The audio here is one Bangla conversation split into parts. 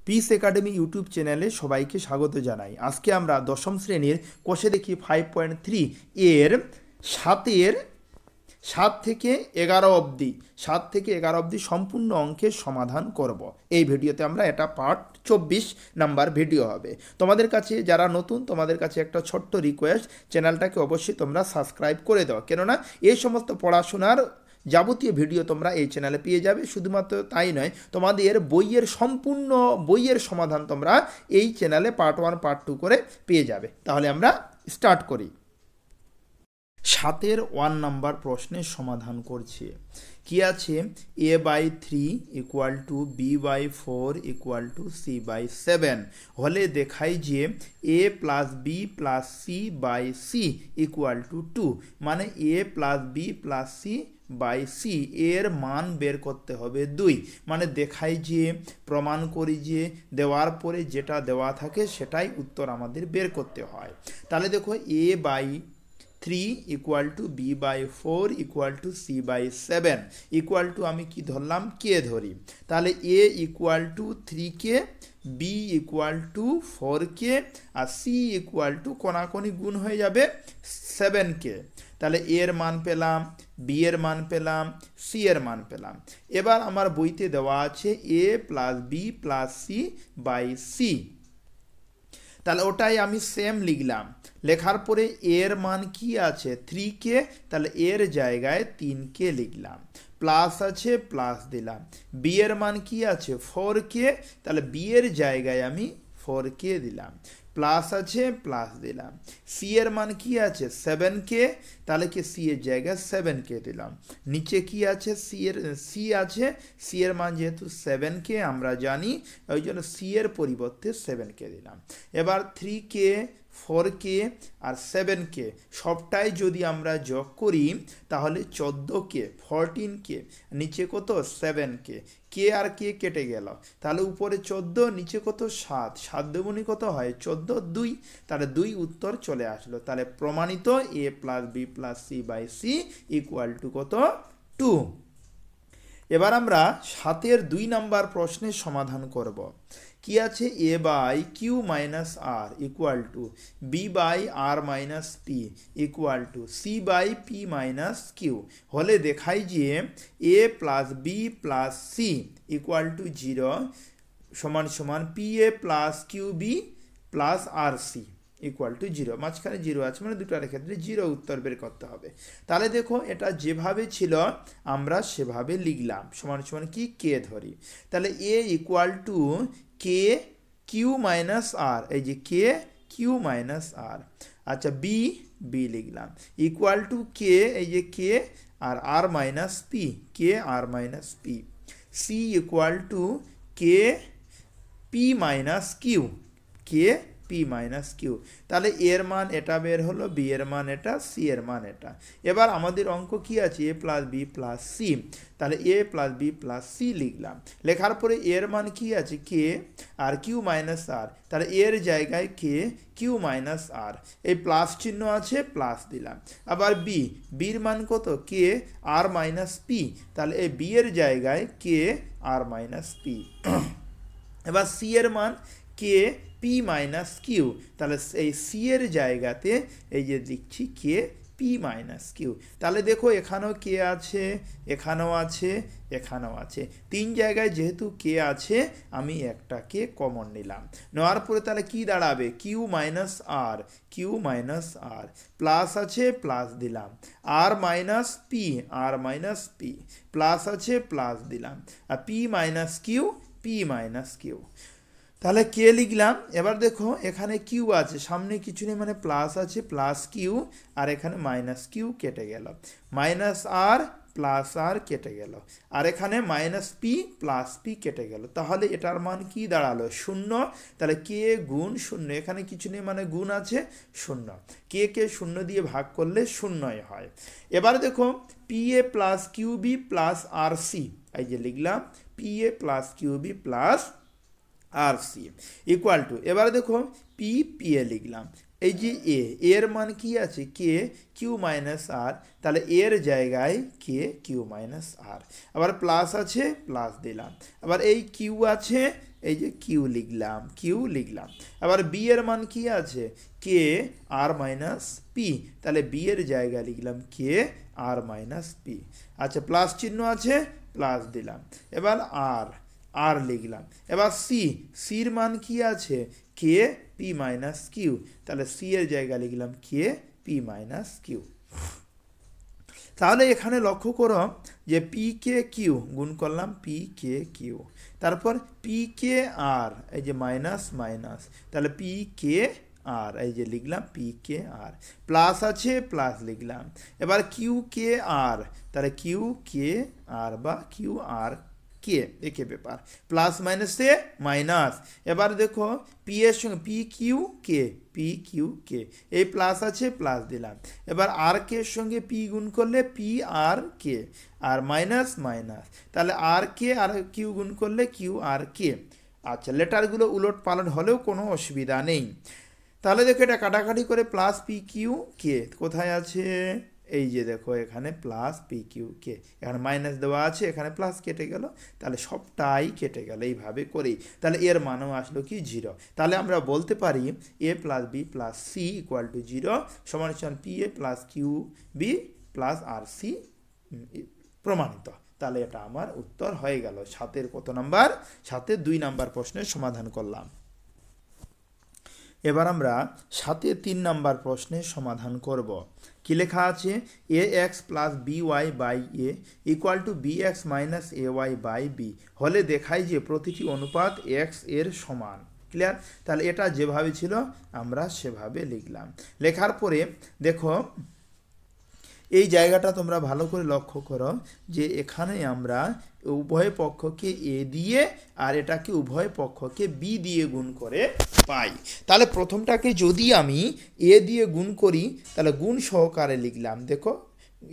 পিস একাডেমি ইউটিউব চ্যানেলে সবাইকে স্বাগত জানাই। আজকে আমরা দশম শ্রেণীর কোষে দেখি 5.3 এর 7 থেকে 11 অবধি সম্পূর্ণ অঙ্কের সমাধান করব। এই ভিডিওতে আমরা এটা পার্ট 24 নাম্বার ভিডিও হবে। তোমাদের কাছে যারা নতুন, তোমাদের কাছে একটা ছোট্ট রিকোয়েস্ট, চ্যানেলটাকে অবশ্যই তোমরা সাবস্ক্রাইব করে দাও, কেননা এই সমস্ত পড়াশোনার যাবতীয় ভিডিও তোমরা এই চ্যানেলে পেয়ে যাবে। শুধুমাত্র তাই নয়, তোমাদের সম্পূর্ণ বইয়ের সমাধান তোমরা এই চ্যানেলে পার্ট 1 পার্ট 2 করে পেয়ে যাবে। তাহলে আমরা স্টার্ট করি। 7 নাম্বার প্রশ্নের সমাধান করছি। কি আছে? a/3 = b/4 = c/7 হলে দেখাই যে a + b + c/c = 2, মানে a + b + c/c এর মান বের করতে হবে 2। মানে দেখাই যে, প্রমাণ করি যে দেওয়ার পরে যেটা দেওয়া থাকে সেটাই উত্তর আমাদের বের করতে হয়। তাহলে দেখো a/3 = b/4 = c/7 = আমি কি ধরলাম? কে ধরি। তাহলে a = 3k, b = 4k, R c = কোনাকুনি গুণ হয়ে যাবে 7k। তাহলে a এর মান পেলাম, b এর মান পেলাম, c এর মান পেলাম। এবার আমার বইতে দেওয়া আছে a + b + c/c, তাহলে ওটাই আমি সেম লিখলাম। লেখার পরে এর মান কি আছে? 3k, তাহলে এর জায়গায় 3k লিখলাম। প্লাস আছে, প্লাস দিলাম। বি এর মান কি আছে? 4k, তাহলে বি এর জায়গায় আমি 4k দিলাম। প্লাস আছে, প্লাস দিলাম। সি এর মান কি আছে? 7k, তাহলে কি সি এর জায়গায় 7k দিলাম। নিচে কি আছে? সি আছে, সি এর মান যেহেতু 7k আমরা জানি, ওই জন্য সি এর পরিবর্তে 7k দিলাম। এবার 3k, 4k আর 7k সবটাই যদি আমরা যোগ করি তাহলে 14k, 14k, নিচে কত? 7k। কে আর কে কেটে গেল, তাহলে উপরে 14, নিচে কত? 7, 7 দুগুণে কত হয়? 14, 2, তাহলে 2 উত্তর চলে আসলো। তাহলে প্রমাণিত a + b + c/c = কত? 2। এবার আমরা 7 নাম্বার প্রশ্নের সমাধান করব। কি আছে? a/q - r = b/r - p = c/p - q হলে দেখাই যে a + b + c = 0 = pa + qb + rc = 0। মাঝখানে 0 আছে, মানে দুটার ক্ষেত্রে 0 উত্তর বের করতে হবে। তাহলে দেখো, এটা যেভাবে ছিল আমরা সেভাবে লিখলাম, = কি? কে ধরি। তাহলে a = k q - r, এই যে k q - r। আচ্ছা, b লিখলাম = k, এই যে k আর r - p, k r - p। c = k p - q, k p - q। তাহলে এর মান এটা বের হলো, বি এর মান এটা, সি এর মান এটা। এবার আমাদের অঙ্ক কি আছে? a + b + c, তাহলে a + b + c লিখলাম। লেখার পরে এর মান কি আছে? k আর q - r, তাহলে এর জায়গায় k q - r, এই প্লাস চিহ্ন আছে, প্লাস দিলাম। আবার বির মান কত? k r - p, তাহলে এই বি এর জায়গায় k r - p। এবার সি এর মান k p - q, তাহলে এই সি এর জায়গাতে এই যে লিখছি k p - q। তাহলে দেখো, এখানেও কে আছে, এখানেও আছে, এখানেও আছে। 3 জায়গায় যেহেতু কে আছে, আমি একটা কে কমন নিলাম। নেওয়ার পরে তাহলে কি দাঁড়াবে? q - r, প্লাস আছে, প্লাস দিলাম। r - p, প্লাস আছে, প্লাস দিলাম। আর p - q, p - q। তাহলে কে লিখলাম। এবার দেখো, এখানে কিউ আছে, সামনে কিছু নেই, মানে প্লাস আছে, প্লাস কিউ, আর এখানে মাইনাস কিউ কেটে গেল, মাইনাস আর প্লাস আর কেটে গেল, আর এখানে - p + p কেটে গেল। তাহলে এটার মান কি দাঁড়ালো? 0। তাহলে কে গুণ 0, এখানে কিছু নেই, মানে গুণ আছে, 0। কে 0 দিয়ে ভাগ করলে 0ই হয়। এবার দেখো, pa + qb + rc, এই যে লিখলাম pa + qb + rc = এবারে দেখো, p এ লিখলাম। এই যে এর মান কি আছে? k q - r, তাহলে এর জায়গায় k q - r। আবার প্লাস আছে, প্লাস দিলাম। আবার এই কিউ আছে, এই যে কিউ লিখলাম। আবার বি এর মান কি আছে, কে আর মাইনাস পি, তাহলে বি এর জায়গায় লিখলাম কে আর মাইনাস পি। আচ্ছা প্লাস চিহ্ন আছে, প্লাস দিলাম। এবার আর লিখলাম। এবার সির মান কি আছে, কে পি মাইনাস কিউ, তাহলে সি এর জায়গায় লিখলাম কে পি মাইনাস কিউ। তাহলে এখানে লক্ষ্য করো যে পি কে কিউ গুণ করলাম পি কে কিউ, তারপর পি কে আর, এই যে মাইনাস, তাহলে পি কে আর, এই যে লিখলাম পি কে আর, প্লাস আছে প্লাস লিখলাম। এবার কিউ কে আর, তাহলে কিউ কে আর বা কিউ আর কে, একে ব্যাপার, প্লাস মাইনাসে মাইনাস। এবার দেখো পি এর সঙ্গে পি কিউ কে, এই প্লাস আছে প্লাস দিলাম। এবার আর কে এর সঙ্গে পি গুণ করলে পি আর কে, আর মাইনাস, তাহলে আর কে আর কিউ গুণ করলে কিউ আর কে। আচ্ছা লেটারগুলো উলট পালট হলেও কোনো অসুবিধা নেই। তাহলে দেখো এটা কাটাকাটি করে প্লাস পি কিউ কে কোথায় আছে, এই যে দেখো এখানে প্লাস পি কিউ কে, এখানে মাইনাস দেওয়া আছে, এখানে প্লাস কেটে গেল, তাহলে সবটাই কেটে গেল এইভাবে করেই। তাহলে এর মানও আসলো কি 0। তাহলে আমরা বলতে পারি A plus B plus C equal to 0 সমান P A plus Q B plus R C প্রমাণিত। তাহলে এটা আমার উত্তর হয়ে গেল। 7-এর কত নাম্বার, 7-এর 2 নাম্বার প্রশ্নের সমাধান করলাম। এবার আমরা 7-এর 3 নাম্বার প্রশ্নের সমাধান করব। কি লেখা আছে, A X plus B Y by A equal to B X minus A Y by B হলে দেখায় যে প্রতিটি অনুপাত এক্স এর সমান। ক্লিয়ার? তাহলে এটা যেভাবে ছিল আমরা সেভাবে লিখলাম। লেখার পরে দেখো এই জায়গাটা তোমরা ভালো করে লক্ষ্য করো যে এখানে আমরা উভয় পক্ষকে এ দিয়ে আর এটাকে উভয় পক্ষকে বি দিয়ে গুণ করে পাই। তাহলে প্রথমটাকে যদি আমি এ দিয়ে গুণ করি তাহলে গুণ সহকারে লিখলাম, দেখো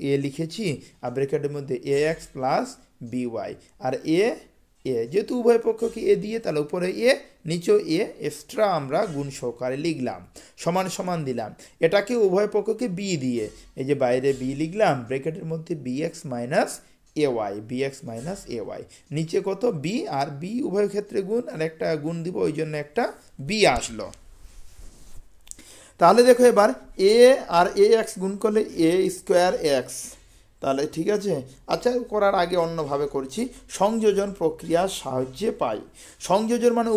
এ লিখেছি আর ব্র্যাকেটের মধ্যে এ এক্স প্লাস বি ওয়াই, আর যেহেতু উভয় পক্ষকে এ দিয়ে তাহলে উপরে এ নিচেও এ এক্সট্রা আমরা গুণ সহকারে লিখলাম, সমান সমান দিলাম। এটাকে উভয় পক্ষকে বি দিয়ে, এই যে বাইরে বি লিখলাম, ব্র্যাকেটের মধ্যে B X minus A Y, নিচে কত বি, আর বি উভয় ক্ষেত্রে গুণ, আর একটা গুণ দিব ওই জন্য একটা বি আসলো। তাহলে দেখো এবার এ আর এ এক্স গুণ করলে এ স্কোয়ার এক্স, তাহলে ঠিক আছে। আচ্ছা করার আগে অন্যভাবে করছি, সংযোজন প্রক্রিয়ার সাহায্যে পাই। সংযোজন মানে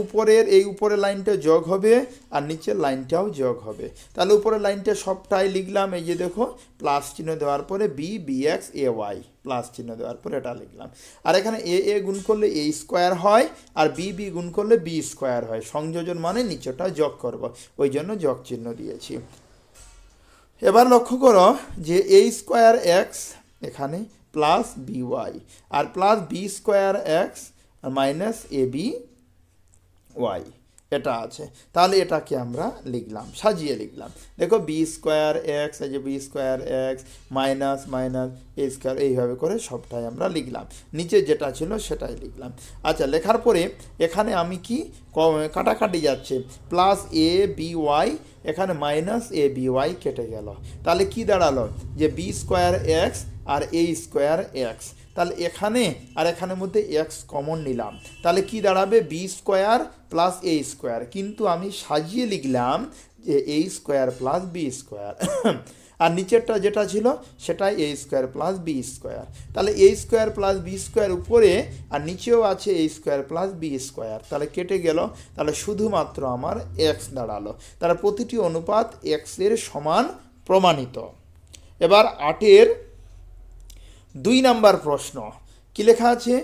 এই উপরের লাইনটা যোগ হবে আর নিচের লাইনটাও যোগ হবে। তাহলে উপরের লাইনটা সবটাই লিখলাম, এই যে দেখো প্লাস চিহ্ন দেওয়ার পরে B x A Y, plus চিহ্ন দেওয়ার পরে এটা লিখলাম। আর এখানে এ গুণ করলে এ স্কোয়ার হয় আর বি গুণ করলে বি স্কোয়ার হয়। সংযোজন মানে নিচেটা যোগ করব, ওই জন্য যোগ চিহ্ন দিয়েছি। এবার লক্ষ্য করো যে এ স্কোয়ার এক্স এখানে plus B Y R plus B square x R minus A B Y এটা আছে। তাহলে এটাকে আমরা লিখলাম, সাজিয়ে লিখলাম। দেখো বি স্কোয়ার এক্স, এই যে বি স্কোয়ার এক্স মাইনাস এ স্কোয়ার, এইভাবে করে সবটাই আমরা লিখলাম, নিচে যেটা ছিল সেটাই লিখলাম। আচ্ছা লেখার পরে এখানে আমি কি কাটাকাটি যাচ্ছে, প্লাস এ বি ওয়াই, এখানে মাইনাস এ বি ওয়াই কেটে গেল। তাহলে কি দাঁড়ালো যে বি স্কোয়ার এক্স আর এ স্কোয়ার এক্স, তাহলে এখানে আর এখানের মধ্যে এক্স কমন নিলাম, তাহলে কি দাঁড়াবে বি স্কোয়ার প্লাস এ স্কোয়ার, কিন্তু আমি সাজিয়ে লিখলাম যে এ স্কোয়ার প্লাস বি স্কোয়ার, আর নিচেরটা যেটা ছিল সেটাই এ স্কোয়ার প্লাস বি স্কোয়ার। তাহলে A square plus B square উপরে আর নিচেও আছে A square plus B square, তাহলে কেটে গেল, তাহলে শুধুমাত্র আমার এক্স দাঁড়ালো। তাহলে প্রতিটি অনুপাত এক্সের সমান প্রমাণিত। এবার 8-এর 2 নাম্বার প্রশ্ন কি লেখা আছে,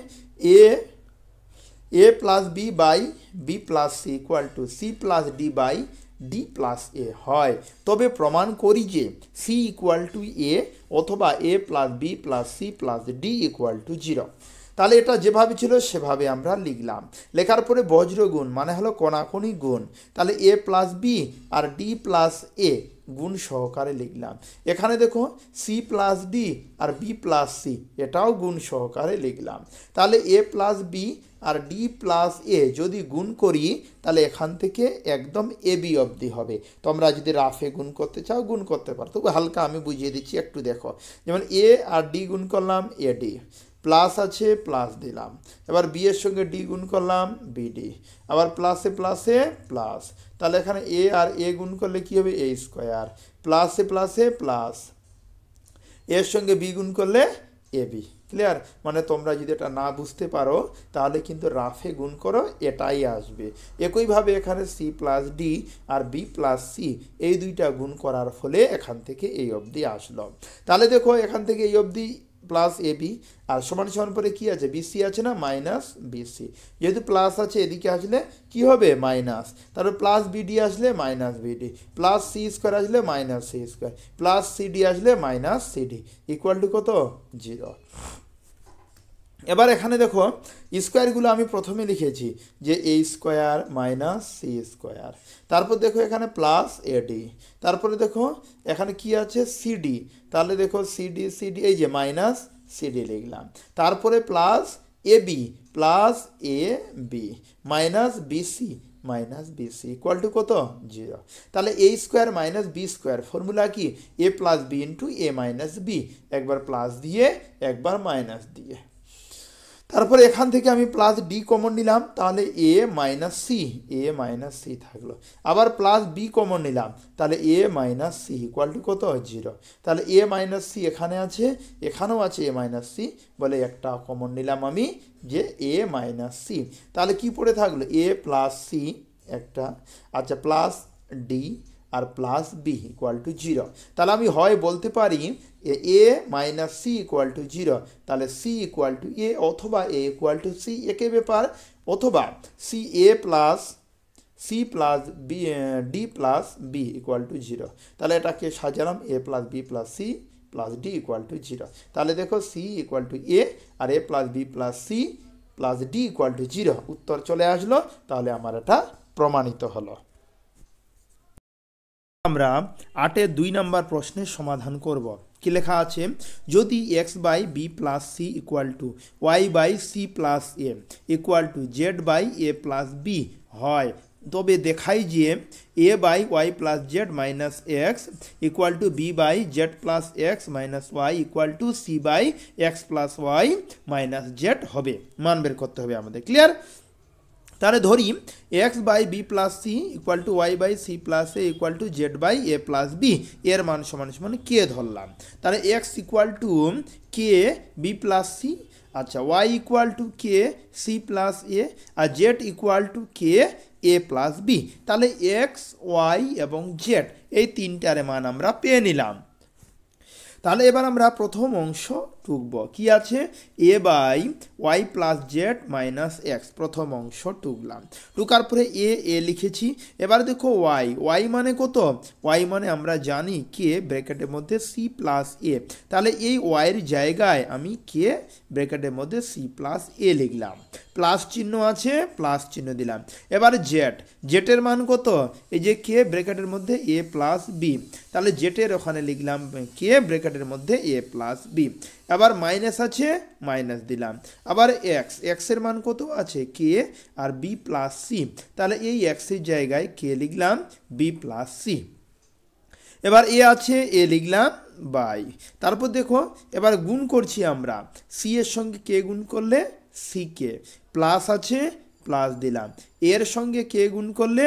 A plus B by B plus C equal to C plus D by D plus A হয়, তবে প্রমাণ করি যে সি ইকুয়াল টু এ অথবা A plus B plus C plus D equal to 0। তাহলে এটা যেভাবে ছিল সেভাবে আমরা লিখলাম। লেখার পরে বজ্র গুণ মানে হলো কোনাকুনি গুণ, তাহলে a plus B R D plus এ গুণ সহকারে লিখলাম। এখানে দেখো সি প্লাস ডি আর বি প্লাস সি এটাও গুণ সহকারে লিখলাম। তাহলে a plus B R D plus এ যদি গুণ করি তাহলে এখান থেকে একদম এ বি অবধি হবে। তোমরা যদি রাফে গুণ করতে চাও গুণ করতে পারো, তবু হালকা আমি বুঝিয়ে দিচ্ছি, একটু দেখো। যেমন এ আর ডি গুণ করলাম এ ডি, প্লাস আছে প্লাস দিলাম, এবার বি এর সঙ্গে ডি গুণ করলাম বিডি, আবার প্লাসে প্লাসে প্লাস, তাহলে এখানে এ আর এ গুণ করলে কি হবে এ স্কোয়ার, প্লাসে প্লাসে প্লাস, এর সঙ্গে বি গুণ করলে এ বি। ক্লিয়ার? মানে তোমরা যদি এটা না বুঝতে পারো তাহলে কিন্তু রাফে গুণ করো, এটাই আসবে। একইভাবে এখানে সি প্লাস ডি আর বি প্লাস সি এই দুইটা গুণ করার ফলে এখান থেকে এই অবধি আসলো। তাহলে দেখো এখান থেকে এই অবধি প্লাস এ বি আর সমান সমান পরে কি আছে বিসি আছে না, মাইনাস বিসি, যেহেতু প্লাস আছে এদিকে আসলে কি হবে মাইনাস, তারপর প্লাস বিডি আসলে minus BD, plus C square আসলে minus C square, plus CD আসলে মাইনাস সিডি, ইকুয়াল টু কত 0। এবার এখানে দেখো স্কোয়ারগুলো আমি প্রথমে লিখেছি যে এ স্কোয়ার মাইনাস সি স্কোয়ার, তারপর দেখো এখানে প্লাস এডি, তারপরে দেখো এখানে কি আছে সিডি, তাহলে দেখো সিডি সিডি এই যে মাইনাস সিডি লিখলাম, তারপরে plus A B plus A B minus BC minus BC equal to কত 0। তাহলে A square minus B square formula কি A plus B into A minus B, একবার প্লাস দিয়ে একবার মাইনাস দিয়ে, তারপরে এখান থেকে আমি প্লাস ডি কমন নিলাম, তাহলে এ মাইনাস সি থাকলো, আবার প্লাস বি কমন নিলাম, তাহলে এ মাইনাস সি ইকুয়াল টু কত 0। তাহলে এ মাইনাস সি এখানে আছে, এখানেও আছে এ মাইনাস সি, বলে একটা কমন নিলাম আমি যে এ মাইনাস সি, তাহলে কি পড়ে থাকলো এ প্লাস সি একটা, আচ্ছা প্লাস ডি আর প্লাস বি ইকুয়াল টু 0। তাহলে আমি হয় বলতে পারি A minus C equal to 0, তাহলে সি ইকুয়াল টু এ অথবা এ ইকুয়াল টু সি, একে ব্যাপার, অথবা C plus B D plus B equal to 0, তাহলে এটাকে সাজালাম A plus B plus C plus D equal to 0। তাহলে দেখো সি ইকুয়াল টু এ আর A plus B plus C plus D equal to 0, উত্তর চলে আসলো, তাহলে আমার এটা প্রমাণিত হলো। আমরা 8-এর 2 নম্বর প্রশ্নের সমাধান করব। কি লেখা আছে, যদি X by B plus C equal to Y by C plus A equal to Z by A plus B হয়, তবে দেখাই যে A by Y plus Z minus X equal to B by Z plus X minus Y equal to C by x plus Y minus Z হবে। মান বের করতে হবে আমাদের। ক্লিয়ার? তাহলে ধরি X by B plus C equal to Y by C plus A equal to Z by A plus B, এর মান সমান সমান কে ধরলাম, তাহলে X equal to K B plus C, আচ্ছা Y equal to K C plus A, আর Z equal to K A plus B. তাহলে এক্স ওয়াই এবং জেড এই তিনটার মান আমরা পেয়ে নিলাম। তাহলে এবার আমরা প্রথম অংশ টুকব। কি আছে এ by Y plus Z minus X, প্রথম অংশ টুকলাম, টুকার পরে এ লিখেছি। এবার দেখো ওয়াই মানে কত, ওয়াই মানে আমরা জানি কে ব্র্যাকেটের মধ্যে সি প্লাস এ, তাহলে এই ওয়াইয়ের জায়গায় আমি কে ব্র্যাকেটের মধ্যে সি প্লাস এ লিখলাম, প্লাস চিহ্ন আছে প্লাস চিহ্ন দিলাম। এবার জেটের মান কত, এই যে কে ব্র্যাকেটের মধ্যে এ প্লাস বি, তাহলে জেটের ওখানে লিখলাম কে ব্র্যাকেটের মধ্যে এ প্লাস বি, আবার মাইনাস আছে মাইনাস দিলাম, আবার এক্সের মান কত আছে কে আর বি প্লাস সি, তাহলে এই এক্সের জায়গায় কে লিখলাম বি প্লাস সি। এবার এ আছে এ লিখলাম বাই, তারপর দেখো এবার গুণ করছি আমরা, সি এর সঙ্গে কে গুণ করলে সি কে, প্লাস আছে প্লাস দিলাম, এর সঙ্গে কে গুণ করলে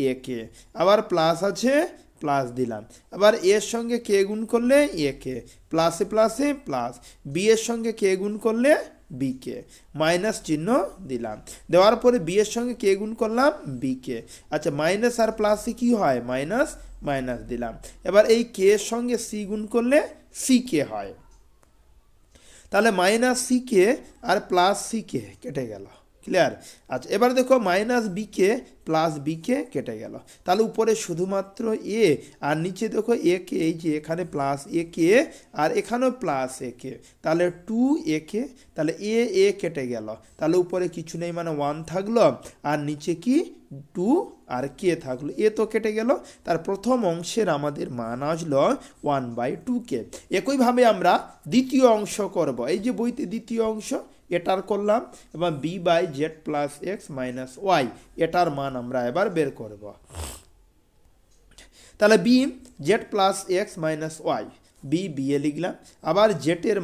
এ কে, আবার প্লাস আছে প্লাস দিলাম, আবার এর সঙ্গে কে গুণ করলে এ কে, প্লাসে প্লাসে প্লাস, বি এর সঙ্গে কে গুণ করলে বি কে, মাইনাস চিহ্ন দিলাম, দেওয়ার পরে বি এর সঙ্গে কে গুণ করলাম বি কে, আচ্ছা মাইনাস আর প্লাসে কি হয় মাইনাস মাইনাস দিলাম, এবার এই কে এর সঙ্গে সি গুণ করলে সি কে হয়, তাহলে মাইনাস সি কে আর প্লাস সি কে কেটে গেল। ক্লিয়ার? আচ্ছা এবার দেখো minus B k plus B কে কেটে গেল, তাহলে উপরে শুধুমাত্র এ আর নিচে দেখো এ কে, এই যে এখানে প্লাস এ কে আর এখানেও প্লাস এ কে, তাহলে 2 এ কে, তাহলে এ কেটে গেল, তাহলে উপরে কিছু নেই মানে 1 থাকলো, আর নিচে কি 2 আর কে থাকলো, এ তো কেটে গেল, তার প্রথম অংশের আমাদের মান আসলো 1/2 কে। একইভাবে আমরা দ্বিতীয় অংশ করব, এই যে বইতে দ্বিতীয় অংশ এটার করলাম, এবং B by Z plus X minus Y এটার মান আমরা এবার বের করব। তাহলে B Z plus X minus Y, B B A লিখলাম। আবার জেটের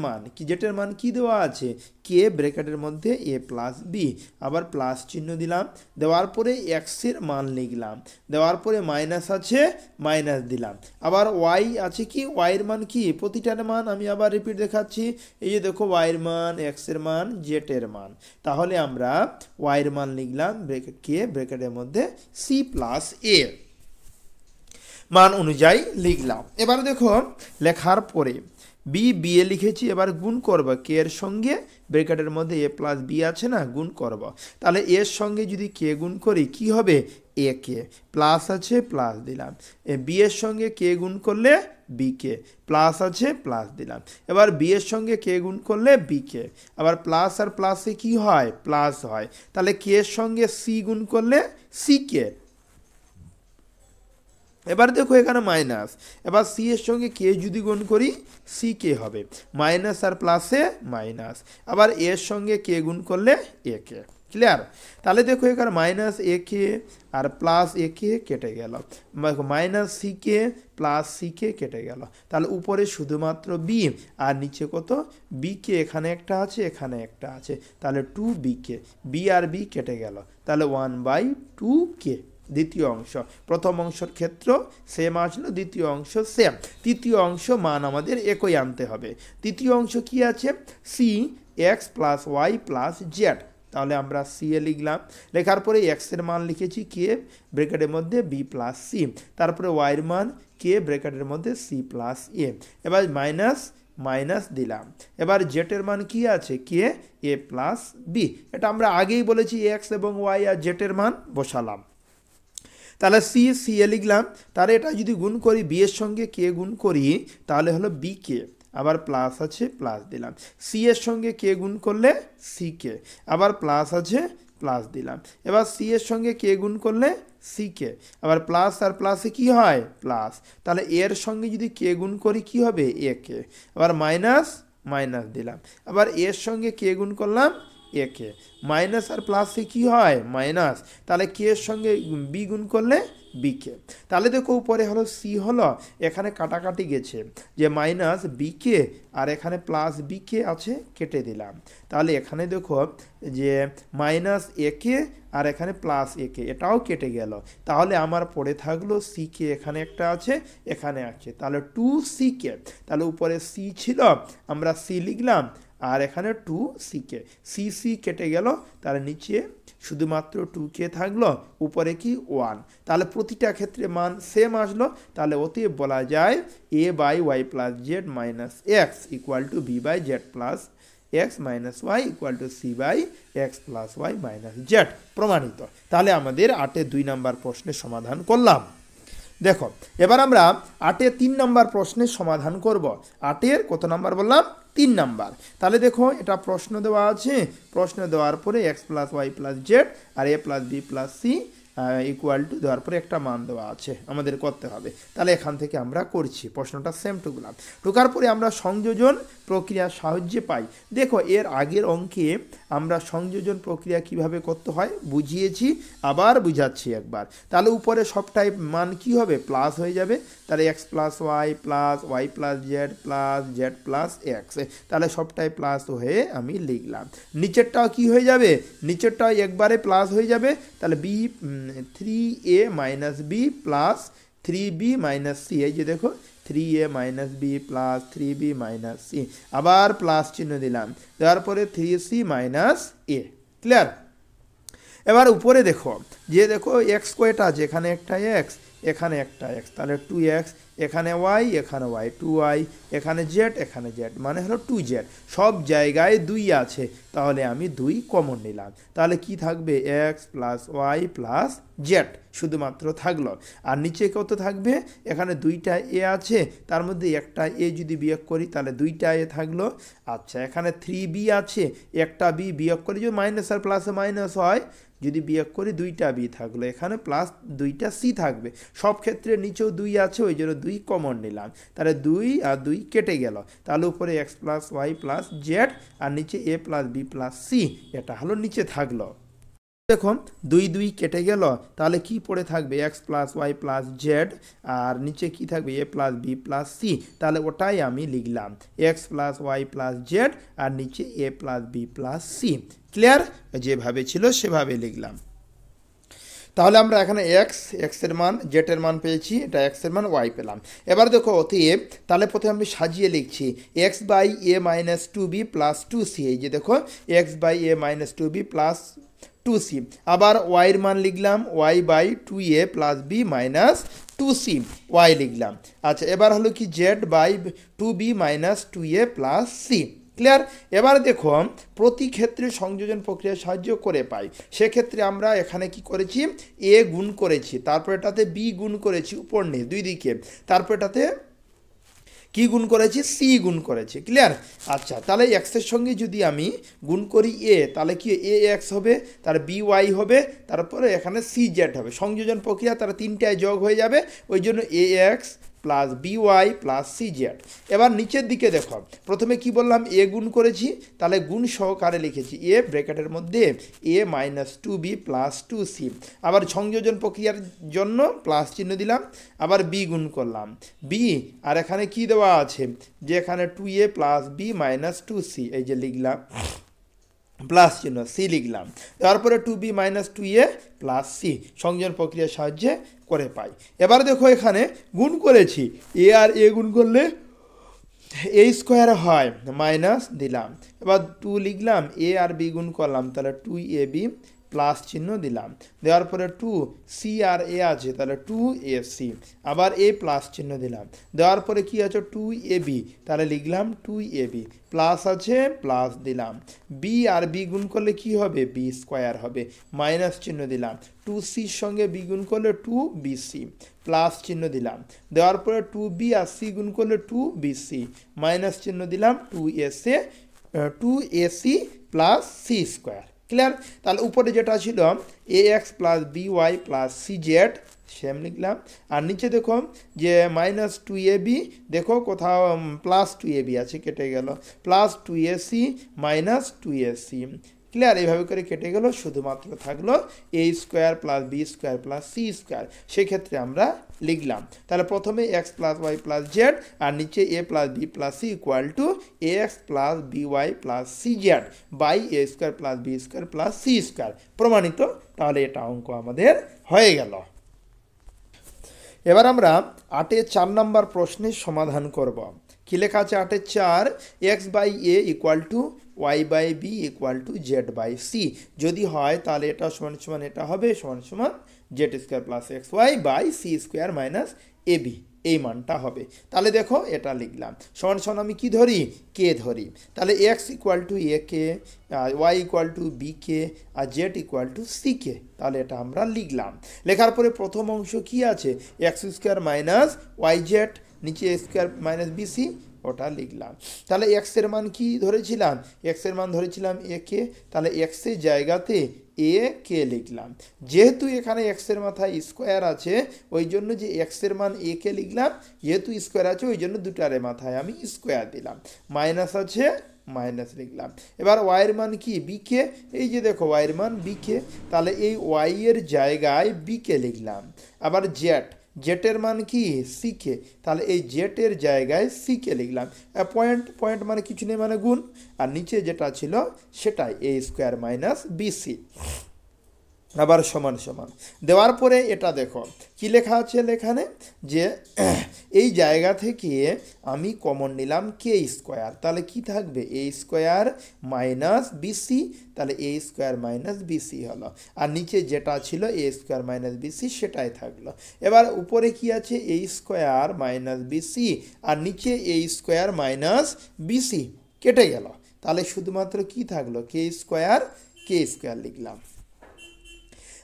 মান কি দেওয়া আছে, কে ব্র্যাকেটের মধ্যে এ প্লাস বি, আবার প্লাস চিহ্ন দিলাম, দেওয়ার পরে এক্সের মান লিখলাম, দেওয়ার পরে মাইনাস আছে মাইনাস দিলাম। আবার ওয়াই আছে কি, ওয়াইয়ের মান কি, প্রতিটার মান আমি আবার রিপিট দেখাচ্ছি। এই যে দেখো ওয়াইয়ের মান, এক্সের মান, জেটের মান। তাহলে আমরা ওয়াইয়ের মান লিখলাম কে ব্র্যাকেটের মধ্যে সি প্লাস এ মান অনুযায়ী লিখলাম। এবার দেখো লেখার পরে বি বি এ লিখেছি, এবার গুণ করব কে এর সঙ্গে, ব্র্যাকেটের মধ্যে এ প্লাস বি আছে না, গুণ করব। তাহলে এর সঙ্গে যদি কে গুণ করি কি হবে, এ কে, প্লাস আছে প্লাস দিলাম। বি এর সঙ্গে কে গুণ করলে বি কে, প্লাস আছে প্লাস দিলাম। এবার বি এর সঙ্গে কে গুণ করলে বি কে, আবার প্লাস আর প্লাসে কি হয়, প্লাস হয়। তাহলে কে এর সঙ্গে সি গুণ করলে সি কে, এবার দেখো এখানে মাইনাস, এবার সি এর সঙ্গে কে যদি গুণ করি সি কে হবে, মাইনাস আর প্লাসে মাইনাস। আবার এর সঙ্গে কে গুণ করলে এ কে, ক্লিয়ার। তাহলে দেখো এখানে মাইনাস এ কে আর প্লাস এ কে কেটে গেল, minus C k plus C K কেটে গেল। তাহলে উপরে শুধুমাত্র বি আর নিচে কত, বি কে এখানে একটা আছে এখানে একটা আছে, তাহলে 2bk, বি আর বি কেটে গেল, তাহলে 1/2k। দ্বিতীয় অংশ, প্রথম অংশের ক্ষেত্র সেম আসলো, দ্বিতীয় অংশ সেম, তৃতীয় অংশ মান আমাদের একই আনতে হবে। তৃতীয় অংশ কি আছে, C X plus Y plus Z, তাহলে আমরা সি এ লিখলাম, লেখার পরে এক্সের মান লিখেছি কে ব্র্যাকেটের মধ্যে বি প্লাস সি, তারপরে ওয়াইয়ের মান কে ব্র্যাকেটের মধ্যে সি প্লাস এ, এবার মাইনাস মাইনাস দিলাম। এবার জেটের মান কি আছে, কে এ প্লাস বি, এটা আমরা আগেই বলেছি এক্স এবং ওয়াই আর জেটের মান বসালাম। তাহলে সি সি এ লিখলাম, তাহলে এটা যদি গুণ করি বি এর সঙ্গে কে গুণ করি তাহলে হলো বি কে, আবার প্লাস আছে প্লাস দিলাম। সি এর সঙ্গে কে গুণ করলে সি কে, আবার প্লাস আছে প্লাস দিলাম। এবার সি এর সঙ্গে কে গুণ করলে সি কে, আবার প্লাস আর প্লাসে কি হয় প্লাস, তাহলে এর সঙ্গে যদি কে গুণ করি কি হবে এ কে, আবার মাইনাস মাইনাস দিলাম। আবার এর সঙ্গে কে গুণ করলাম এ কে, মাইনাস আর প্লাসে কি হয় মাইনাস, তাহলে কে এর সঙ্গে বি গুণ করলে বি কে। তাহলে দেখো উপরে হলো সি হলো, এখানে কাটাকাটি গেছে যে মাইনাস বি কে আর এখানে প্লাস বি কে আছে, কেটে দিলাম। তাহলে এখানে দেখো যে মাইনাস এ কে আর এখানে প্লাস এ কে, এটাও কেটে গেল। তাহলে আমার পড়ে থাকলো সি কে, এখানে একটা আছে এখানে আছে, তাহলে 2ck। তাহলে উপরে সি ছিল আমরা সি লিখলাম, আর এখানে 2ck, সি সি কেটে গেল, তাহলে নিচে শুধুমাত্র 2k থাকলো, উপরে কি 1। তাহলে প্রতিটা ক্ষেত্রে মান সেম আসলো, তাহলে অতএব বলা যায় a by Y plus Z minus X equal to B by Z plus X minus Y equal to C by x plus Y minus Z, প্রমাণিত। তাহলে আমাদের 8-এর 2 নম্বর প্রশ্নের সমাধান করলাম। দেখো এবার আমরা 8-এর 3 নম্বর প্রশ্নের সমাধান করব। 8-এর কত নাম্বার বললাম, 3 নাম্বার। তাহলে দেখো এটা প্রশ্ন দেওয়া আছে, প্রশ্ন দেওয়ার পরে X plus Y plus Z আর A plus B plus C equal to দেওয়ার পরে একটা মান দেওয়া আছে, আমাদের করতে হবে। তাহলে এখান থেকে আমরা করছি, প্রশ্নটা সেম টুকলাম, ঢোকার পরে আমরা সংযোজন প্রক্রিয়ার সাহায্যে পাই। দেখো এর আগের অঙ্কে আমরা সংযোজন প্রক্রিয়া কিভাবে করতে হয় বুঝিয়েছি, আবার বুঝাচ্ছি একবার। তাহলে উপরে সবটাই মান কি হবে প্লাস হয়ে যাবে, তাহলে x plus Y plus Z plus X, তাহলে সবটাই প্লাস হয়ে আমি লিখলাম। নিচেরটাও কি হয়ে যাবে, নিচেরটাও একবারে প্লাস হয়ে যাবে, তাহলে B 3a minus B plus 3b minus C, এই যে দেখো 3a minus B plus 3b minus C, আবার প্লাস চিহ্ন দিলাম, দেওয়ার পরে 3c মাইনাস এ, ক্লিয়ার। এবার উপরে দেখো যে দেখো এক্স কয়টা আছে, এখানে একটা এক্স এখানে একটা এক্স, তাহলে 2x, এখানে ওয়াই এখানে ওয়াই 2y, এখানে জেড মানে হলো 2z, সব জায়গায় 2 আছে, তাহলে আমি 2 কমন নিলাম। তাহলে কি থাকবে X plus Y plus Z শুধুমাত্র থাকলো, আর নিচে কত থাকবে, এখানে 2টা এ আছে, তার মধ্যে একটা এ যদি বিয়োগ করি তাহলে 2টা এ থাকলো। আচ্ছা এখানে 3b আছে, একটা বি বিয়োগ করি, যদি মাইনাস আর প্লাসে মাইনাস হয়, যদি বিয়োগ করি 2টা বি থাকলো, এখানে প্লাস 2টা সি থাকবে, সব ক্ষেত্রে নিচেও 2 আছে, ওই জন্য 2 কমন নিলাম, তাহলে 2 আর 2 কেটে গেল। তাহলে উপরে x plus Y plus Z আর নিচে এ প্লাস বি প্লাস সি, এটা হলো নিচে থাকলো। দেখো 2 2 কেটে গেল, তাহলে কি পড়ে থাকবে X plus Y plus Z, আর নিচে কি থাকবে A plus B plus C, তাহলে ওটাই আমি লিখলাম x plus Y plus Z আর নিচে এ plus B plus C. Clear? যেভাবে ছিল সেভাবে লিখলাম। তাহলে আমরা এখানে এক্স এর মান জেড এর মান পেয়েছি, এটা এক্স এর মান ওয়াই পেলাম। এবার দেখো অতএব তাহলে প্রথমে আমি সাজিয়ে লিখছি X by A minus two B plus two C. এই যে দেখো X by A minus two B plus two C. আবার ওয়াইয়ের মান লিখলাম Y by two A plus B minus two C, Y লিখলাম। আচ্ছা, এবার হলো কি Z by two B minus two A plus C. Clear? এবার দেখো প্রতি ক্ষেত্রে সংযোজন প্রক্রিয়া সাহায্য করে পাই, সেক্ষেত্রে আমরা এখানে কি করেছি এ গুণ করেছি, তারপর এটাতে বি গুণ করেছি উপর নিয়ে দুই দিকে, তারপর এটাতে কি গুণ করেছি সি গুণ করেছি। ক্লিয়ার? আচ্ছা, তাহলে এক্সের সঙ্গে যদি আমি গুণ করি এ, তাহলে কি এ এক্স হবে, তার বি ওয়াই হবে, তারপরে এখানে সি জেড হবে। সংযোজন প্রক্রিয়া তারা তিনটায় যোগ হয়ে যাবে, ওই জন্য A X plus B Y plus C Z. এবার নিচের দিকে দেখো প্রথমে কি বললাম এ গুণ করেছি, তাহলে গুণ সহকারে লিখেছি এ ব্র্যাকেটের মধ্যে A minus two B plus two C. আবার সংযোজন প্রক্রিয়ার জন্য প্লাস চিহ্ন দিলাম, আবার বি গুণ করলাম বি, আর এখানে কি দেওয়া আছে যে এখানে two A plus B minus two C, এই যে লিখলাম প্লাস চিহ্ন সি লিখলাম, তারপরে two B minus two A plus C সংযোজন প্রক্রিয়ার সাহায্যে করে পাই। এবার দেখো এখানে গুণ করেছি এ আর এ গুণ করলে এ স্কোয়ার হয়, মাইনাস দিলাম, এবার টু লিখলাম এ আর বি গুণ করলাম, তাহলে টু এ বি প্লাস চিহ্ন দিলাম, দেওয়ার পরে টু সি আর এ আছে তাহলে টু এ সি, আবার এ প্লাস চিহ্ন দিলাম, দেওয়ার পরে কি আছে টু এ বি, তাহলে লিখলাম টু এ বি, প্লাস আছে প্লাস দিলাম, বি আর বি গুণ করলে কি হবে বি স্কোয়ার হবে, মাইনাস চিহ্ন দিলাম, টু সির সঙ্গে বি গুণ করলে টু বি সি, প্লাস চিহ্ন দিলাম, দেওয়ার পরে টু বি আর সি গুণ করলে টু বি সি, মাইনাস চিহ্ন দিলাম, two A C plus C square. Clear? তাহলে উপরে যেটা ছিল A X plus B Y plus C Z same লিখলাম, আর নিচে দেখো যে মাইনাস টু এ বি, দেখো কোথাও প্লাস টু এ বি আছে কেটে গেল, plus two A C minus two A C. Clear? এইভাবে করে কেটে গেল, শুধুমাত্র থাকলো A square plus B square plus C square, সেক্ষেত্রে আমরা লিখলাম। তাহলে প্রথমে X plus Y plus Z আর নিচে এ plus B plus C equal to A X plus B Y plus C Z by A square plus B square plus C square. প্রমাণিত? তাহলে এটা অঙ্ক আমাদের হয়ে গেল। এবার আমরা 8-এর 4 নম্বর প্রশ্নের সমাধান করব। কি লেখা আছে 8-এর 4, X by A equal to Y by B equal to Z by C. যদি হয় তাহলে এটা সমান সমান এটা হবে সমান সমান Z square plus X Y by C square minus A B, এই মানটা হবে। তাহলে দেখো এটা লিখলাম সমান সমান আমি কি ধরি কে ধরি, তাহলে X equal to A K, Y equal to B K, আর Z equal to C K. তাহলে এটা আমরা লিখলাম। লেখার পরে প্রথম অংশ কি আছে x square minus Y Z, নিচে A square minus B C, ওটা লিখলাম। তাহলে এক্সের মান কি ধরেছিলাম এক্সের মান ধরেছিলাম এ কে, তাহলে এক্সের জায়গাতে এ কে লিখলাম। যেহেতু এখানে এক্সের মাথায় স্কোয়ার আছে ওই জন্য যে এক্সের মান এ কে লিখলাম, যেহেতু স্কোয়ার আছে ওই জন্য দুটারে মাথায় আমি স্কোয়ার দিলাম, মাইনাস আছে মাইনাস লিখলাম। এবার ওয়াইয়ের মান কি বি কে, এই যে দেখো ওয়াইয়ের মান বি কে, তাহলে এই ওয়াইয়ের জায়গায় বি কে লিখলাম। আবার জেটের মান কি সি কে, তাহলে এই জেটের জায়গায় সি কে লিখলাম। পয়েন্ট মানে কিছু নেই মানে গুণ, আর নিচে যেটা ছিল সেটাই এ স্কোয়ার মাইনাস বি সি, আবার সমান সমান দেওয়ার পরে এটা দেখো কি লেখা আছে এখানে যে এই জায়গা থেকে আমি কমন নিলাম কে স্কোয়ার, তাহলে কি থাকবে এ স্কোয়ার মাইনাস বিসি, তাহলে এ স্কোয়ার মাইনাস বিসি হলো, আর নিচে যেটা ছিল এ স্কোয়ার মাইনাস বিসি সেটাই থাকলো। এবার উপরে কি আছে এ স্কোয়ার মাইনাস বিসি, আর নিচে এ স্কোয়ার মাইনাস বিসি কেটে গেল, তাহলে শুধুমাত্র কি থাকলো কে স্কোয়ার লিখলাম।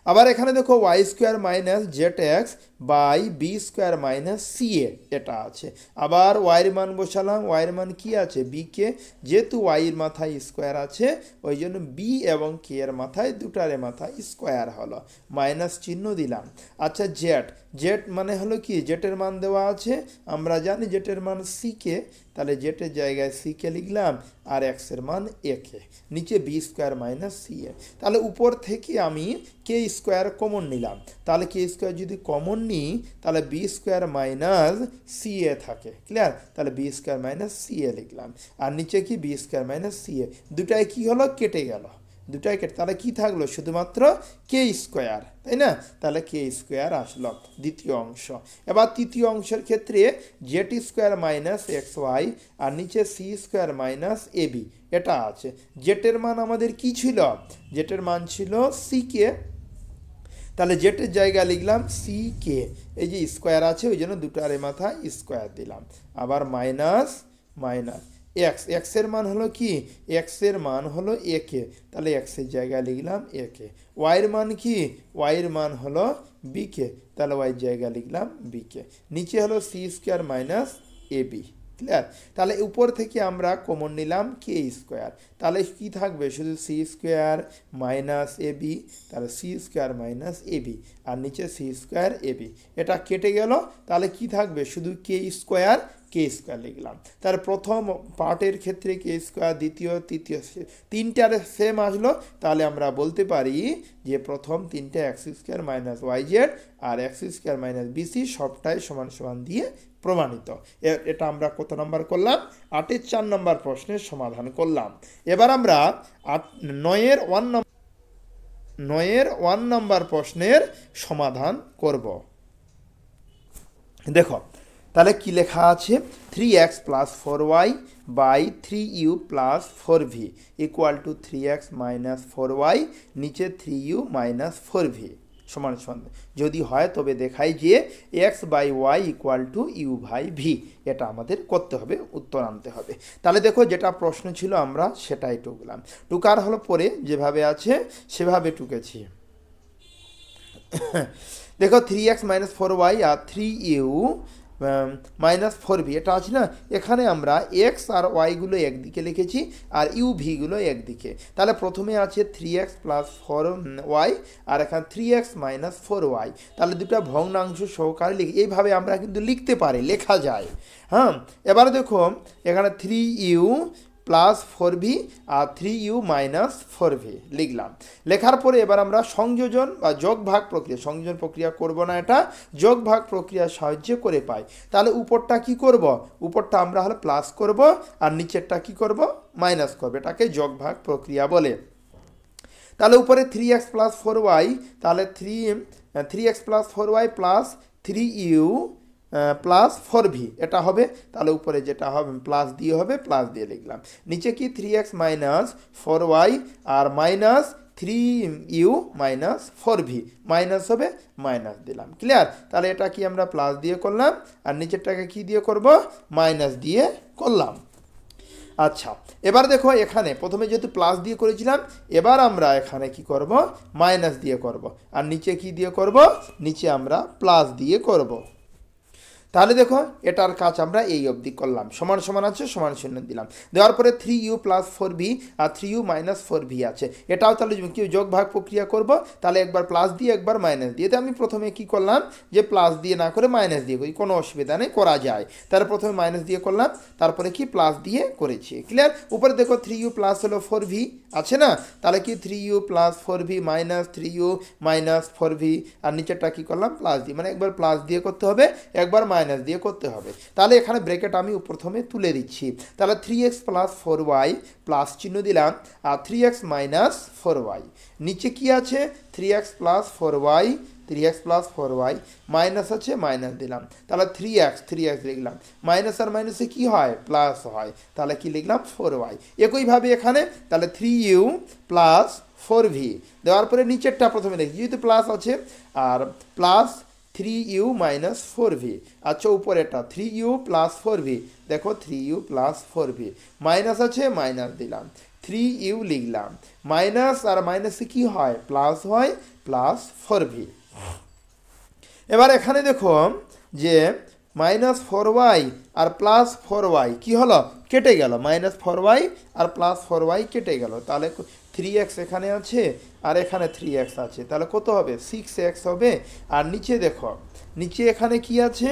আবার এখানে দেখো Y square minus Z X by B square minus C A এটা আছে। আবার ওয়াইয়ের মান বসালাম, ওয়াইয়ের মান কি আছে বিকে, যেহেতু ওয়াইয়ের মাথায় স্কোয়ার আছে ওই জন্য বি এবং কে এর মাথায় দুটারে মাথায় স্কোয়ার হলো, মাইনাস চিহ্ন দিলাম। আচ্ছা জেড, জেড মানে হলো কি, জেটের মান দেওয়া আছে, আমরা জানি জেটের মান সি কে, তাহলে জেটের জায়গায় সি কে লিখলাম আর এক্সের মান এ কে, নিচে বি স্কোয়ার মাইনাস সি এ। তাহলে উপর থেকে আমি কে স্কোয়ার কমন নিলাম, তাহলে কে স্কোয়ার যদি কমন নিই তাহলে বি স্কোয়ার মাইনাস সি এ থাকে, ক্লিয়ার? তাহলে বি স্কোয়ার মাইনাস সি এ লিখলাম, আর নিচে কি বি স্কোয়ার মাইনাস সি এ, দুটাই কি হলো কেটে গেল, দুটাই কেটে, তাহলে কি থাকলো শুধুমাত্র কে স্কোয়ার, তাই না? তাহলে কে স্কোয়ার আসলো দ্বিতীয় অংশ। এবার তৃতীয় অংশের ক্ষেত্রে Z square minus x Y আর নিচে C square minus A B এটা আছে। জেটের মান আমাদের কি ছিল, জেটের মান ছিল সি কে, তাহলে জেটের জায়গায় লিখলাম সি কে, এই যে স্কোয়ার আছে ওই জন্য দুটারে মাথায় স্কোয়ার দিলাম, আবার মাইনাস মাইনাস এক্স, এক্সের মান হলো কি, এক্সের মান হলো এ কে, তাহলে এক্সের জায়গায় লিখলাম এ কে। ওয়াইয়ের মান কি, ওয়াইয়ের মান হলো বি কে, তাহলে ওয়াইয়ের জায়গায় লিখলাম বি কে, নিচে হলো C square minus A B, clear? তাহলে উপর থেকে আমরা কমন নিলাম কে স্কোয়ার, তাহলে কি থাকবে শুধু C square minus A B, তাহলে C square minus A B আর নিচে সি স্কোয়ার এ বি, এটা কেটে গেল, তাহলে কি থাকবে শুধু কে স্কোয়ার, কে স্কোয়ার লিখলাম। তার প্রথম পার্টের ক্ষেত্রে কে স্কোয়ার, দ্বিতীয় তৃতীয় তিনটার সেম আসলো, তাহলে আমরা বলতে পারি যে প্রথম তিনটে X square minus Y Z আর এক্স স্কোয়ার মাইনাস বিসি সবটাই সমান সমান দিয়ে প্রমাণিত। এটা আমরা কত নম্বর করলাম, 8-এর 4 নম্বর প্রশ্নের সমাধান করলাম। এবার আমরা 9-এর 1 নম্বর প্রশ্নের সমাধান করব। দেখো তাহলে কি লেখা আছে, 3x plus 4y by 3u plus 4v equal to 3x minus 4y নিচে 3u মাইনাস 4v সমান সমান যদি হয় তবে দেখাই যে X by Y equal to U by V, এটা আমাদের করতে হবে, উত্তর আনতে হবে। তাহলে দেখো যেটা প্রশ্ন ছিল আমরা সেটাই টুকলাম, টুকার হলো পরে যেভাবে আছে সেভাবে টুকেছি। দেখো 3x মাইনাস 4y আর 3u মাইনাস 4v এটা আছে না, এখানে আমরা এক্স আর ওয়াইগুলো একদিকে লিখেছি আর ইউ ভিগুলো একদিকে, তাহলে প্রথমে আছে 3x প্লাস 4y আর এখানে 3x মাইনাস 4y, তাহলে দুটো ভগ্নাংশ সহকারে লিখি, এইভাবে আমরা কিন্তু লিখতে পারি, লেখা যায়। হ্যাঁ, এবারে দেখো এখানে 3u প্লাস 4v আর 3u মাইনাস 4v লিখলাম। লেখার পরে এবার আমরা সংযোজন বা যোগ ভাগ প্রক্রিয়া, সংযোজন প্রক্রিয়া করব না, এটা যোগ ভাগ প্রক্রিয়ার সাহায্যে করে পাই। তাহলে উপরটা কি করব, উপরটা আমরা হলো প্লাস করব আর নিচেরটা কি করব, মাইনাস করব, এটাকে যোগ ভাগ প্রক্রিয়া বলে। তাহলে উপরে 3x প্লাস 4y, তাহলে 3x plus 4y plus 3u plus 4v এটা হবে, তাহলে উপরে যেটা হবে প্লাস দিয়ে হবে, প্লাস দিয়ে লিখলাম। নিচে কি 3x মাইনাস 4y আর minus 3u minus 4v, minus হবে মাইনাস দিলাম, ক্লিয়ার? তাহলে এটা কি আমরা প্লাস দিয়ে করলাম আর নিচেরটাকে কি দিয়ে করব, মাইনাস দিয়ে করলাম। আচ্ছা, এবার দেখো এখানে প্রথমে যেহেতু প্লাস দিয়ে করেছিলাম, এবার আমরা এখানে কি করব, মাইনাস দিয়ে করব আর নিচে কি দিয়ে করব, নিচে আমরা প্লাস দিয়ে করব। তাহলে দেখো এটার কাজ আমরা এই অবধি করলাম, সমান সমান আছে, সমান শূন্য দিলাম, দেওয়ার পরে 3u প্লাস 4v আর 3u মাইনাস 4v আছে, এটাও তাহলে কি যোগ ভাগ প্রক্রিয়া করব, তাহলে একবার প্লাস দিয়ে একবার মাইনাস দিয়ে, তো আমি প্রথমে কি করলাম যে প্লাস দিয়ে না করে মাইনাস দিয়ে করি, কোনো অসুবিধা নেই, করা যায়। তাহলে প্রথমে মাইনাস দিয়ে করলাম, তারপরে কি প্লাস দিয়ে করেছি, ক্লিয়ার? উপরে দেখো 3u প্লাস হলো 4v আছে না, তাহলে কি 3u plus 4v minus 3u minus 4v আর নিচেরটা কি করলাম, প্লাস দিয়ে, মানে একবার প্লাস দিয়ে করতে হবে, একবার মাইনাস দিয়ে করতে হবে। তাহলে এখানে ব্র্যাকেট আমি প্রথমে তুলে দিচ্ছি, তাহলে 3x প্লাস 4y প্লাস চিহ্ন দিলাম আর 3x মাইনাস 4y, নিচে কি আছে 3x plus 4y, 3x plus 4y minus আছে, মাইনাস দিলাম, তাহলে 3x লিখলাম, মাইনাস আর মাইনাসে কি হয়, প্লাস হয়, তাহলে কি লিখলাম 4y। একইভাবে এখানে তাহলে 3u প্লাস 4v দেওয়ার পরে নিচেরটা প্রথমে লিখি, যেহেতু প্লাস আছে, আর প্লাস 3u মাইনাস 4v, আচ্ছা উপরেটা 3u প্লাস 4v, দেখো 3u প্লাস 4v মাইনাস আছে, মাইনাস দিলাম, 3u লিখলাম, মাইনাস আর মাইনাসে কি হয়, প্লাস হয়, প্লাস 4v। এবার এখানে দেখো যে -4y আর প্লাস 4y কি হলো, কেটে গেল, -4y আর প্লাস 4y কেটে গেল, তাহলে 3x এখানে আছে আর এখানে 3x আছে, তাহলে কত হবে 6x হবে। আর নিচে দেখো, নিচে এখানে কি আছে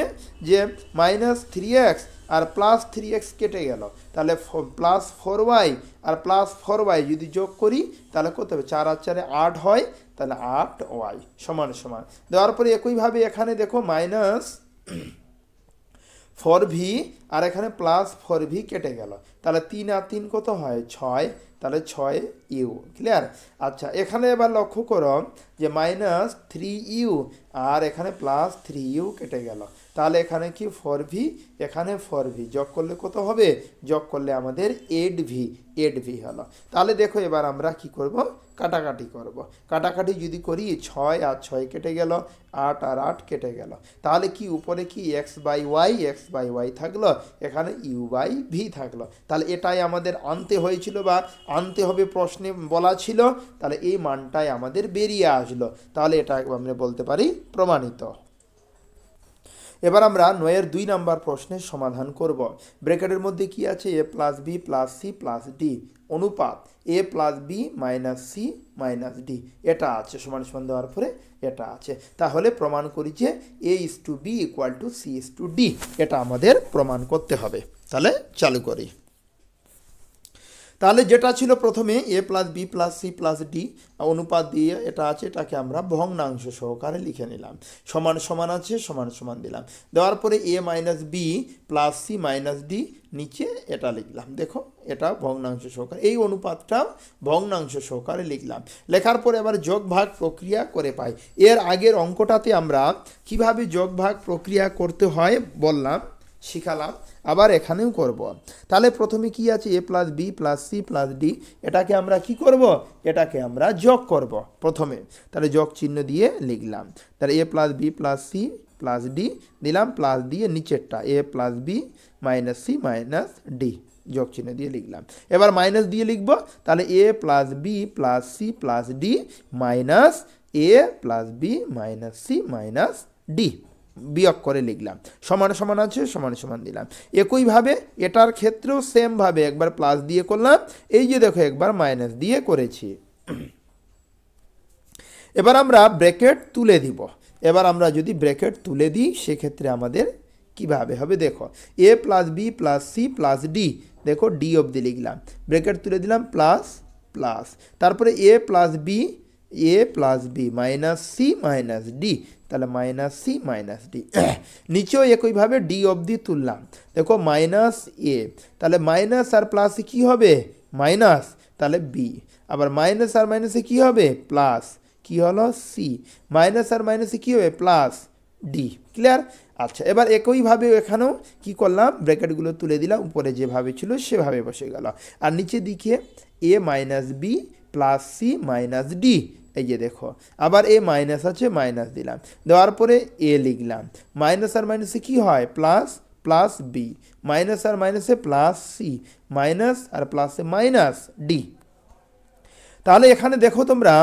যে -3x আর প্লাস 3x কেটে গেল, তাহলে প্লাস 4y আর প্লাস 4y যদি যোগ করি তাহলে কত হবে, 4 আর 4 8 হয়, তাহলে 8y সমান সমান। দেওয়ার পরে একইভাবে এখানে দেখো -4v আর এখানে প্লাস 4v কেটে গেল, তাহলে 3 আর 3 কত হয় 6, তাহলে 6u। ক্লিয়ার? আচ্ছা, এখানে এবার লক্ষ্য করো যে -3u আর এখানে প্লাস 3u কেটে গেল, তাহলে এখানে কি 4v, এখানে 4v যোগ করলে কত হবে, যোগ করলে আমাদের 8v হলো। তাহলে দেখো এবার আমরা কি করব, কাটাকাটি করব। কাটাকাটি যদি করি 6 আর 6 কেটে গেল, 8 আর 8 কেটে গেল, তাহলে কি উপরে কি x/y থাকলো, এখানে u/v থাকলো। তাহলে এটাই আমাদের আনতে হয়েছিল বা আনতে হবে, প্রশ্নে বলা ছিল, তাহলে এই মানটাই আমাদের বেরিয়ে আসলো, তাহলে এটা আমরা বলতে পারি প্রমাণিত। এবার আমরা 9-এর 2 নম্বর প্রশ্নের সমাধান করব। ব্র্যাকেটের মধ্যে কি আছে, a plus B plus C plus D অনুপাত a plus B minus C minus D, এটা আছে সমান সমান দেওয়ার পরে এটা আছে, তাহলে প্রমাণ করি যে a/b = c/d, এটা আমাদের প্রমাণ করতে হবে। তাহলে চালু করি। তাহলে যেটা ছিল প্রথমে a plus B plus C plus D অনুপাত দিয়ে এটা আছে, এটাকে আমরা ভগ্নাংশ সহকারে লিখে নিলাম, সমান সমান আছে, সমান সমান দিলাম, দেওয়ার পরে a minus B plus C minus D, নিচে এটা লিখলাম, দেখো এটা ভগ্নাংশ সহকারে, এই অনুপাতটা ভগ্নাংশ সহকারে লিখলাম। লেখার পরে আবার যোগ ভাগ প্রক্রিয়া করে পাই। এর আগের অঙ্কটাতে আমরা কিভাবে যোগ ভাগ প্রক্রিয়া করতে হয় বললাম, শিখালাম, আবার এখানেও করব। তাহলে প্রথমে কি আছে, a plus B plus C plus D, এটাকে আমরা কি করব, এটাকে আমরা যোগ করব প্রথমে, তাহলে যোগ চিহ্ন দিয়ে লিখলাম, তাহলে a plus B plus C plus D দিলাম, প্লাস দিয়ে নিচেরটা a plus B minus C minus D যোগ চিহ্ন দিয়ে লিখলাম। এবার মাইনাস দিয়ে লিখব, তাহলে a plus B plus C plus D minus a plus B minus C minus D বিয়োগ করে লিখলাম, সমান সমান আছে, সমান সমান দিলাম। একইভাবে এটার ক্ষেত্রেও সেমভাবে একবার প্লাস দিয়ে করলাম, এই যে দেখো একবার মাইনাস দিয়ে করেছি। এবার আমরা ব্র্যাকেট তুলে দিব। এবার আমরা যদি ব্র্যাকেট তুলে দিই সেক্ষেত্রে আমাদের কিভাবে হবে, দেখো a plus B plus C plus D, দেখো ডি অবধি লিখলাম, ব্র্যাকেট তুলে দিলাম, প্লাস প্লাস, তারপরে a plus B minus C minus D, তাহলে মাইনাস সি মাইনাস ডি, নিচেও একইভাবে ডি অবধি তুললাম, দেখো মাইনাস এ, তাহলে মাইনাস আর প্লাসে কি হবে মাইনাস, তাহলে বি, আবার মাইনাস আর মাইনাসে কি হবে প্লাস, কি হলো সি, মাইনাস আর মাইনাসে কি হবে প্লাস ডি। ক্লিয়ার? আচ্ছা, এবার একইভাবে এখানেও কি করলাম, ব্র্যাকেটগুলো তুলে দিলাম, উপরে যেভাবে ছিল সেভাবে বসে গেল, আর নিচে দিকে a minus B plus C minus D, এই যে দেখো আবার এ মাইনাস আছে, মাইনাস দিলাম, দেওয়ার পরে এ লিখলাম, মাইনাস আর মাইনাসে কি হয় প্লাস, প্লাস বি, মাইনাস আর মাইনাসে প্লাস সি, মাইনাস আর প্লাসে মাইনাস ডি। তাহলে এখানে দেখো তোমরা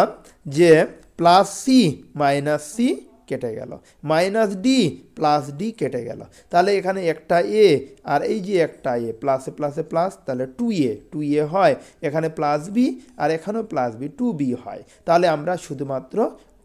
যে প্লাস সি মাইনাস সি কেটে গেল, মাইনাস ডি প্লাস ডি কেটে গেল, তাহলে এখানে একটা এ আর এই যে একটা এ, প্লাসে প্লাসে প্লাস, তাহলে 2a হয়, এখানে প্লাস বি আর এখানেও প্লাস বি, 2b হয়, তাহলে আমরা শুধুমাত্র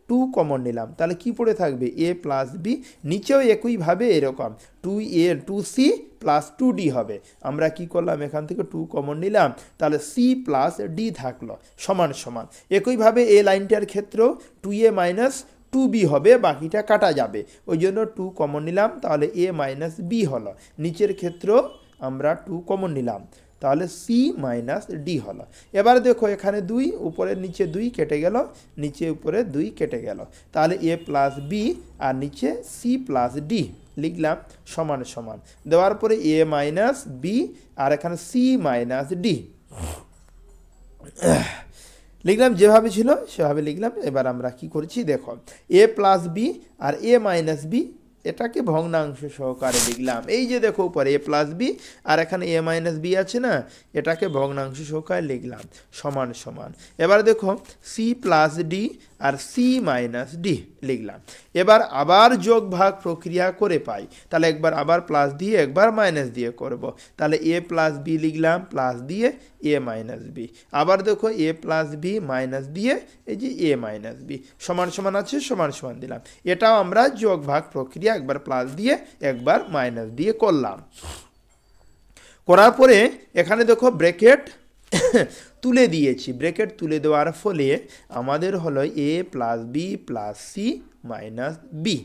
2 কমন নিলাম, তাহলে কি পড়ে থাকবে a প্লাস বি, নিচেও একইভাবে এরকম 2a 2c প্লাস 2d হবে, আমরা কি করলাম এখান থেকে 2 কমন নিলাম, তাহলে c প্লাস d থাকলো সমান সমান। একইভাবে এই লাইনটার ক্ষেত্রেও 2a মাইনাস 2b হবে, বাকিটা কাটা যাবে, ওই জন্য 2 কমন নিলাম, তাহলে a মাইনাস b হলো, নিচের ক্ষেত্রেও আমরা 2 কমন নিলাম, তাহলে c মাইনাস ডি হলো। এবার দেখো এখানে 2, উপরের নিচে 2 কেটে গেল, নিচে উপরে 2 কেটে গেল, তাহলে a প্লাস বি আর নিচে c প্লাস ডি লিখলাম, সমান সমান, দেওয়ার পরে a মাইনাস বি আর এখানে c মাইনাস ডি লিখলাম, যেভাবে ছিল সেভাবে লিখলাম। এবার আমরা কি করেছি দেখো, a প্লাস বি আর a মাইনাস বি, এটাকে ভগ্নাংশ সহকারে লিখলাম, এই যে দেখো উপরে a প্লাস বি আর এখানে a মাইনাস বি আছে না, এটাকে ভগ্নাংশ সহকারে লিখলাম, সমান সমান। এবার দেখো c প্লাস ডি আর সি মাইনাস ডি লিখলাম। এবার আবার যোগ ভাগ প্রক্রিয়া করে পাই, তাহলে একবার আবার প্লাস দিয়ে একবার মাইনাস দিয়ে করব। তাহলে এ প্লাস বি লিখলাম, প্লাস দিয়ে এ মাইনাস বি। আবার দেখো এ প্লাস বি মাইনাস দিয়ে এই যে এ মাইনাস বি সমান সমান আছে, সমান সমান দিলাম। এটাও আমরা যোগ ভাগ প্রক্রিয়া একবার প্লাস দিয়ে একবার মাইনাস দিয়ে করলাম। করার পরে এখানে দেখো ব্র্যাকেট তুলে দিয়েছি। ব্র্যাকেট তুলে দেওয়ার ফলে আমাদের হলো A plus B plus C minus B.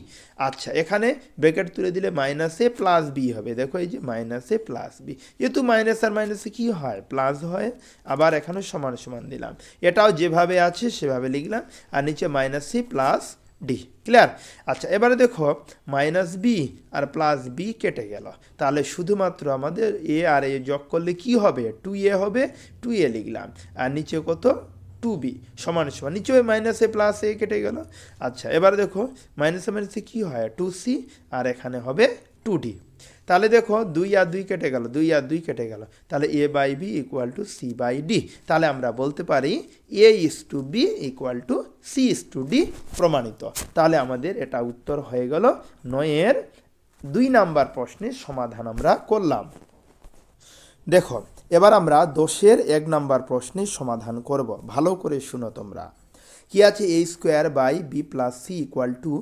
আচ্ছা, এখানে ব্র্যাকেট তুলে দিলে মাইনাস এ প্লাস বি হবে। দেখো এই যে মাইনাস এ প্লাস বি, যেহেতু মাইনাস আর মাইনাসে কী হয়, প্লাস হয়। আবার এখানে সমান সমান দিলাম। এটাও যেভাবে আছে সেভাবে লিখলাম, আর নিচে minus C plus D. Clear? আচ্ছা, এবারে দেখো মাইনাস বি আর প্লাস বি কেটে গেল, তাহলে শুধুমাত্র আমাদের এ আর এ যোগ করলে কি হবে, 2a হবে। 2a লিখলাম, আর নিচে কত, 2b সমান সমান, নিচে ওই মাইনাস এ প্লাস এ কেটে গেল। আচ্ছা, এবার দেখো মাইনাসে মাইনাসে কী হয়, 2c, আর এখানে হবে 2d। তাহলে দেখো 2 আর 2 কেটে গেল, 2 আর 2 কেটে গেল, তাহলে a by B equal to C by D. তাহলে আমরা বলতে পারি a is to B equal to C is to D প্রমাণিত। তাহলে আমাদের এটা উত্তর হয়ে গেল 9-এর 2 নাম্বার প্রশ্নের সমাধান আমরা করলাম। দেখো এবার আমরা 10-এর 1 নাম্বার প্রশ্নের সমাধান করব। ভালো করে শুনো তোমরা। কি আছে, A square by B plus C equal to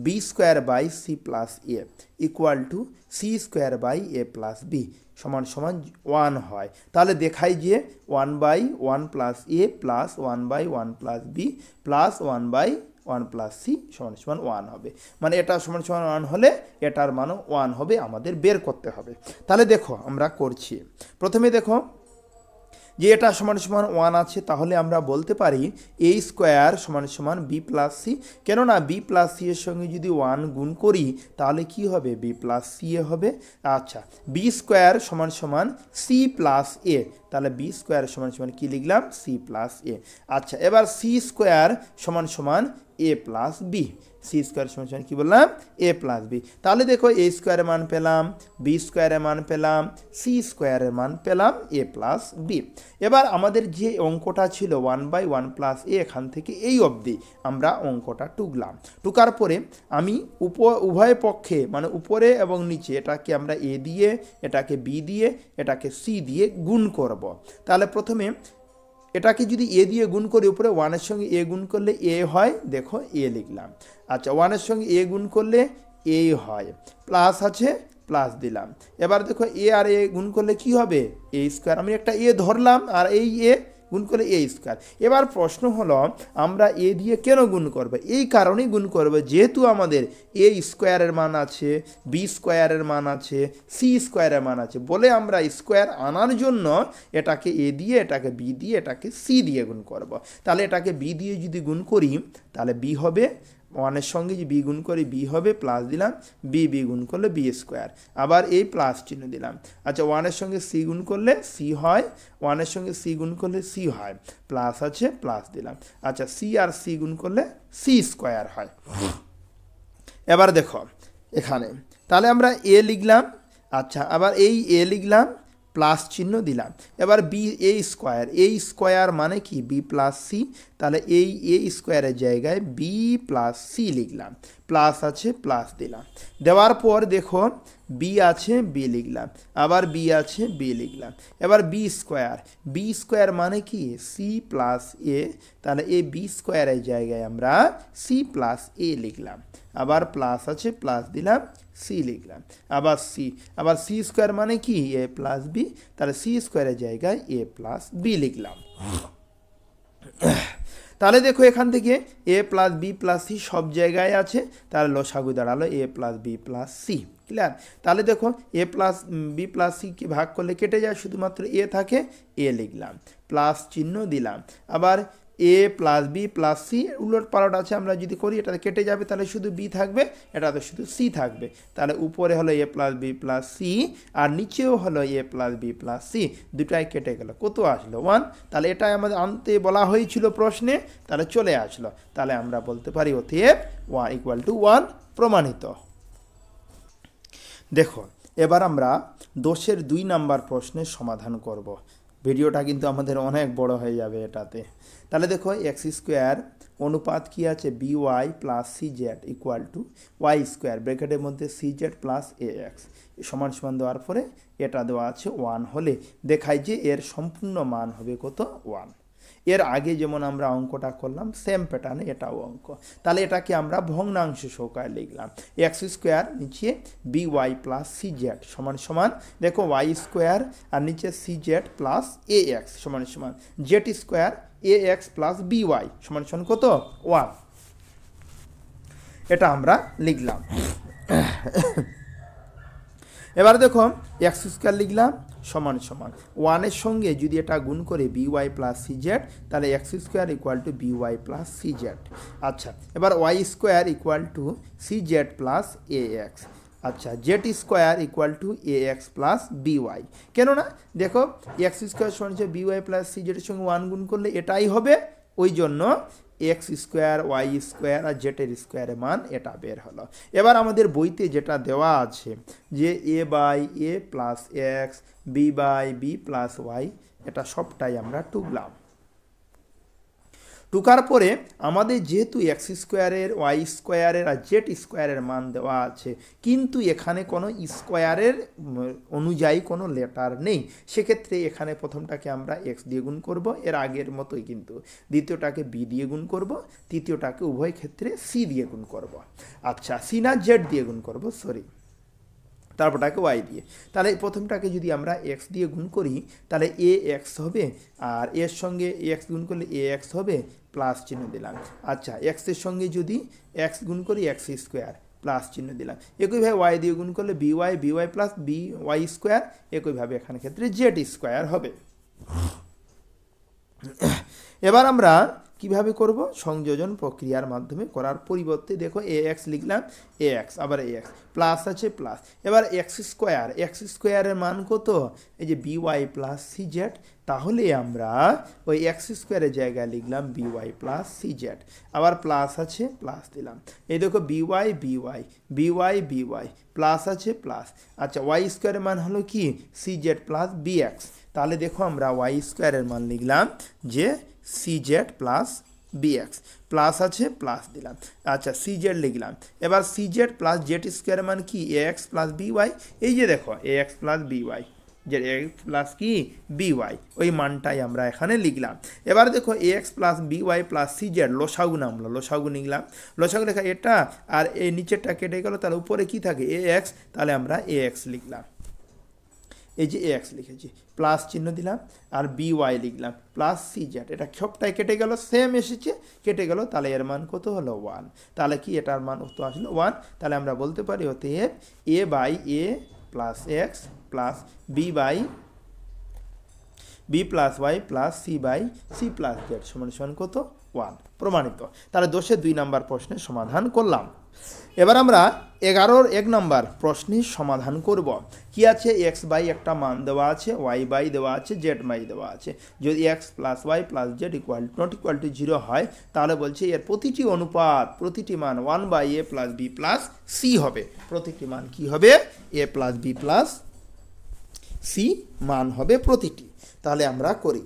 B square by C plus A equal to C square by A plus B সমান সমান 1 হয়। তাহলে দেখাই যে 1/1 plus A plus 1/1 plus B plus 1/1 plus C সমান সমান 1 হবে। মানে এটা সমান সমান 1 হলে এটার মানও 1 হবে, আমাদের বের করতে হবে। তাহলে দেখো আমরা করছি। প্রথমে দেখো যে এটা সমান সমান 1 আছে, তাহলে আমরা বলতে পারি এ স্কোয়ার সমান সমান বি প্লাস সি। কেননা বি প্লাস সি এর সঙ্গে যদি 1 গুণ করি তাহলে কি হবে, বি প্লাস সি এ হবে। আচ্ছা, বি স্কোয়ার সমান সমান সি প্লাস এ, তাহলে বি স্কোয়ার সমান সমান কী লিখলাম, সি প্লাস এ। আচ্ছা, এবার সি স্কোয়ার সমান সমান এ প্লাস বি, সি স্কোয়ার সমান সমান কী বললাম, এ প্লাস বি। তাহলে দেখো এ স্কোয়ারের মান পেলাম, বি স্কোয়ারের মান পেলাম, সি স্কোয়ারের মান পেলাম এ প্লাস বি। এবার আমাদের যে অঙ্কটা ছিল 1/1 প্লাস এ, এখান থেকে এই অবধি আমরা অঙ্কটা টুকলাম। টুকার পরে আমি উভয় পক্ষে মানে উপরে এবং নিচে এটাকে আমরা এ দিয়ে, এটাকে বি দিয়ে, এটাকে সি দিয়ে গুণ করব। তাহলে প্রথমে এটাকে যদি এ দিয়ে গুণ করি, উপরে 1-এর সঙ্গে এ গুণ করলে এ হয়, দেখো এ লিখলাম। আচ্ছা, 1-এর সঙ্গে এ গুণ করলে এ হয়, প্লাস আছে প্লাস দিলাম। এবার দেখো এ আর এ গুণ করলে কি হবে, এ স্কোয়ার। আমি একটা এ ধরলাম আর এই এ গুণ করলে এ স্কোয়ার। এবার প্রশ্ন হলো আমরা এ দিয়ে কেন গুণ করবো, এই কারণেই গুণ করবো যেহেতু আমাদের এ স্কোয়ারের মান আছে, বি স্কোয়ারের মান আছে, সি স্কোয়ারের মান আছে, বলে আমরা স্কোয়ার আনার জন্য এটাকে এ দিয়ে, এটাকে বি দিয়ে, এটাকে সি দিয়ে গুণ করব। তাহলে এটাকে বি দিয়ে যদি গুণ করি তাহলে বি হবে, 1-এর সঙ্গে যে বি গুণ করি বি হবে, প্লাস দিলাম, বি গুণ করলে বি স্কোয়ার, আবার এই প্লাস চিহ্ন দিলাম। আচ্ছা, 1-এর সঙ্গে সি গুণ করলে সি হয়, 1-এর সঙ্গে সি গুণ করলে সি হয়, প্লাস আছে প্লাস দিলাম। আচ্ছা, সি আর সি গুণ করলে সি স্কোয়ার হয়। এবার দেখো এখানে তাহলে আমরা এ লিখলাম। আচ্ছা, আবার এই এ লিখলাম, প্লাস চিহ্ন দিলাম। এবার বি এ স্কোয়ার মানে কি, বি প্লাস সি। তাহলে এই এ স্কোয়ারের জায়গায় বি প্লাস সি লিখলাম, প্লাস আছে প্লাস দিলাম। দেওয়ার পর দেখো বি আছে বি লিখলাম, আবার বি আছে বি লিখলাম। এবার বি স্কোয়ার মানে কি, সি প্লাস এ। তাহলে এই বি স্কোয়ারের জায়গায় আমরা সি প্লাস এ লিখলাম, আবার প্লাস আছে প্লাস দিলাম, সি লিখলাম, আবার সি স্কোয়ার মানে কি, এ প্লাস বি। তাহলে সি স্কোয়ারের জায়গায় এ প্লাস বি লিখলাম। তাহলে দেখো এখান থেকে A plus B plus C সব জায়গায় আছে, তাহলে লসাগু দাঁড়ালো A plus B plus C. Clear? তাহলে দেখো এ প্লাস বি প্লাস সিকে ভাগ করলে কেটে যায়, শুধুমাত্র এ থাকে, এ লিখলাম, প্লাস চিহ্ন দিলাম। আবার এ প্লাস বি প্লাস সি উলট পালট আছে, আমরা যদি করি এটাতে কেটে যাবে, তাহলে শুধু বি থাকবে, এটাতে শুধু সি থাকবে। তাহলে উপরে হলো A plus B plus C আর নিচেও হলো A plus B plus C, দুটাই কেটে গেল, কত আসলো 1। তাহলে এটাই আমাদের আনতে বলা হয়েছিল প্রশ্নে, তাহলে চলে আসলো। তাহলে আমরা বলতে পারি অতএব 1 ইকুয়াল টু 1 প্রমাণিত। দেখো এবার আমরা 10-এর 2 নাম্বার প্রশ্নের সমাধান করব। ভিডিওটা কিন্তু আমাদের অনেক বড় হয়ে যাবে এটাতে। তাহলে দেখো এক্স স্কোয়ার অনুপাত কি আছে B Y plus C Z equal to Y square ব্র্যাকেটের মধ্যে C Z plus A X সমান সমান দেওয়ার পরে এটা দেওয়া আছে 1 হলে দেখায় যে এর সম্পূর্ণ মান হবে কত 1। এর আগে যেমন আমরা অঙ্কটা করলাম সেম প্যাটার্নে এটাও অঙ্ক, তাহলে এটাকে আমরা ভগ্নাংশ সহকারে লিখলাম এক্স স্কোয়ার নিচে B Y plus C Z সমান সমান দেখো ওয়াই স্কোয়ার আর নিচে C Z plus A X সমান সমান Z square A X plus B Y সমান সমান কত 1। এটা আমরা লিখলাম। এবার দেখো এক্স স্কোয়ার লিখলাম সমান সমান 1-এর সঙ্গে যদি এটা গুণ করে B Y plus C Z তাহলে X square equal to B Y plus C Z. আচ্ছা এবার Y square equal to C Z plus A X. আচ্ছা Z square equal to A X plus B Y, কেননা দেখো এক্স স্কোয়ার সমান হচ্ছে বি ওয়াই প্লাস সি জেডের সঙ্গে 1 গুণ করলে এটাই হবে, ওই জন্য এক্স স্কোয়ার ওয়াই স্কোয়ার আর জেটের স্কোয়ারের মান এটা বের হলো। এবার আমাদের বইতে যেটা দেওয়া আছে যে A by A plus X B by B plus Y এটা সবটাই আমরা টুকলাম। টুকার পরে আমাদের যেহেতু এক্স স্কোয়ারের ওয়াই স্কোয়ারের আর জেড স্কোয়ারের মান দেওয়া আছে কিন্তু এখানে কোনো স্কোয়ারের অনুযায়ী কোনো লেটার নেই, সেক্ষেত্রে এখানে প্রথমটাকে আমরা এক্স দিয়ে গুণ করব এর আগের মতোই, কিন্তু দ্বিতীয়টাকে বি দিয়ে গুণ করব, তৃতীয়টাকে উভয় ক্ষেত্রে সি দিয়ে গুণ করব। আচ্ছা সি না জেড দিয়ে গুণ করব, সরি, তারপরটাকে ওয়াই দিয়ে। তাহলে প্রথমটাকে যদি আমরা এক্স দিয়ে গুণ করি তাহলে এ এক্স হবে আর এর সঙ্গে এক্স গুণ করলে এ এক্স হবে প্লাস চিহ্ন দিলাম। আচ্ছা এক্সের সঙ্গে যদি এক্স গুণ করি এক্স স্কোয়ার প্লাস চিহ্ন দিলাম। একইভাবে ওয়াই দিয়ে গুণ করলে B Y plus B Y square, একইভাবে এখানে ক্ষেত্রে জেড স্কোয়ার হবে। এবার আমরা কিভাবে করব সংযোজন প্রক্রিয়ার মাধ্যমে করার পরিবর্তে দেখো এ এক্স লিখলাম এ এক্স আবার এ এক্স প্লাস আছে প্লাস, এবার এক্স স্কোয়ারের মান কত এই যে B Y plus C Z, তাহলে আমরা ওই এক্স স্কোয়ারের জায়গায় লিখলাম B Y plus C Z আবার প্লাস আছে প্লাস দিলাম। এই দেখো বি ওয়াই প্লাস আছে প্লাস। আচ্ছা ওয়াই স্কোয়ারের মান হলো কি C Z plus B X, তাহলে দেখো আমরা ওয়াই স্কোয়ারের মান লিখলাম যে C Z plus B X plus আছে প্লাস দিলাম। আচ্ছা সি জেড লিখলাম, এবার সি জেড প্লাস জেড স্কোয়ারের মান কি A X plus B Y, এই যে দেখো A X plus B Y Z X plus কি বি ওয়াই, ওই মানটাই আমরা এখানে লিখলাম। এবার দেখো A X plus B Y plus C Z লসাগু নামলো, লসাগু লিখলাম, লসাগু লেখা এটা আর এই নিচেরটা কেটে গেল, তাহলে উপরে কি থাকে এ এক্স, তাহলে আমরা এ এক্স লিখলাম, এই যে এ এক্স লিখেছি প্লাস চিহ্ন দিলাম আর বি ওয়াই লিখলাম প্লাস সি জেড, এটা সবটাই কেটে গেল সেম এসেছে কেটে গেল, তাহলে এর মান কত হলো 1, তাহলে কি এটার মান তো আসলো 1, তাহলে আমরা বলতে পারি অতএব A by A plus X plus B by B plus Y plus C by C plus Z সমান সমান কত 1, প্রমাণিত। তাহলে 10-এর 2 নম্বর প্রশ্নের সমাধান করলাম। এবার আমরা 11-র 1 নম্বর প্রশ্নের সমাধান করব। কি আছে এক্স বাই একটা মান দেওয়া আছে, ওয়াই বাই দেওয়া আছে, জেড বাই দেওয়া আছে। যদি X plus Y plus Z not equal to 0 হয় তাহলে বলছে এর প্রতিটি অনুপাত প্রতিটি মান 1 by A plus B plus C হবে, প্রতিটি মান কি হবে A plus B plus C মান হবে প্রতিটি। তাহলে আমরা করি,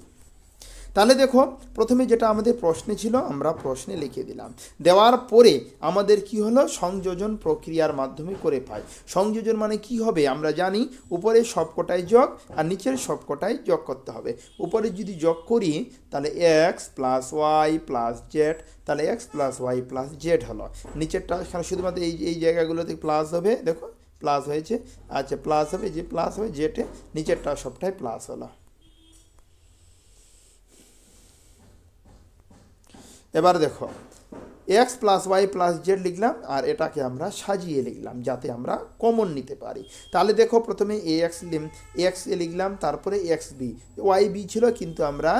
তাহলে দেখো প্রথমে যেটা আমাদের প্রশ্নে ছিল আমরা প্রশ্নে লিখে দিলাম, দেওয়ার পরে আমাদের কি হলো সংযোজন প্রক্রিয়ার মাধ্যমে করে পাই। সংযোজন মানে কি হবে আমরা জানি উপরে সবকটাই যোগ আর নিচের সবকটাই যোগ করতে হবে। উপরে যদি যোগ করি তাহলে x plus Y plus Z, তাহলে x plus Y plus z হলো, নিচেরটা এখানে শুধুমাত্র এই জায়গাগুলোতে প্লাস হবে, দেখো প্লাস হয়েছে, আচ্ছা প্লাস হবে যে প্লাস হবে জেডে, নিচেরটা সবটাই প্লাস হলো। এবার দেখো X plus Y plus Z লিখলাম আর এটাকে আমরা সাজিয়ে লিখলাম যাতে আমরা কমন নিতে পারি। তাহলে দেখো প্রথমে এক্স এ লিখলাম, তারপরে এক্স বি, ওয়াই বি ছিল কিন্তু আমরা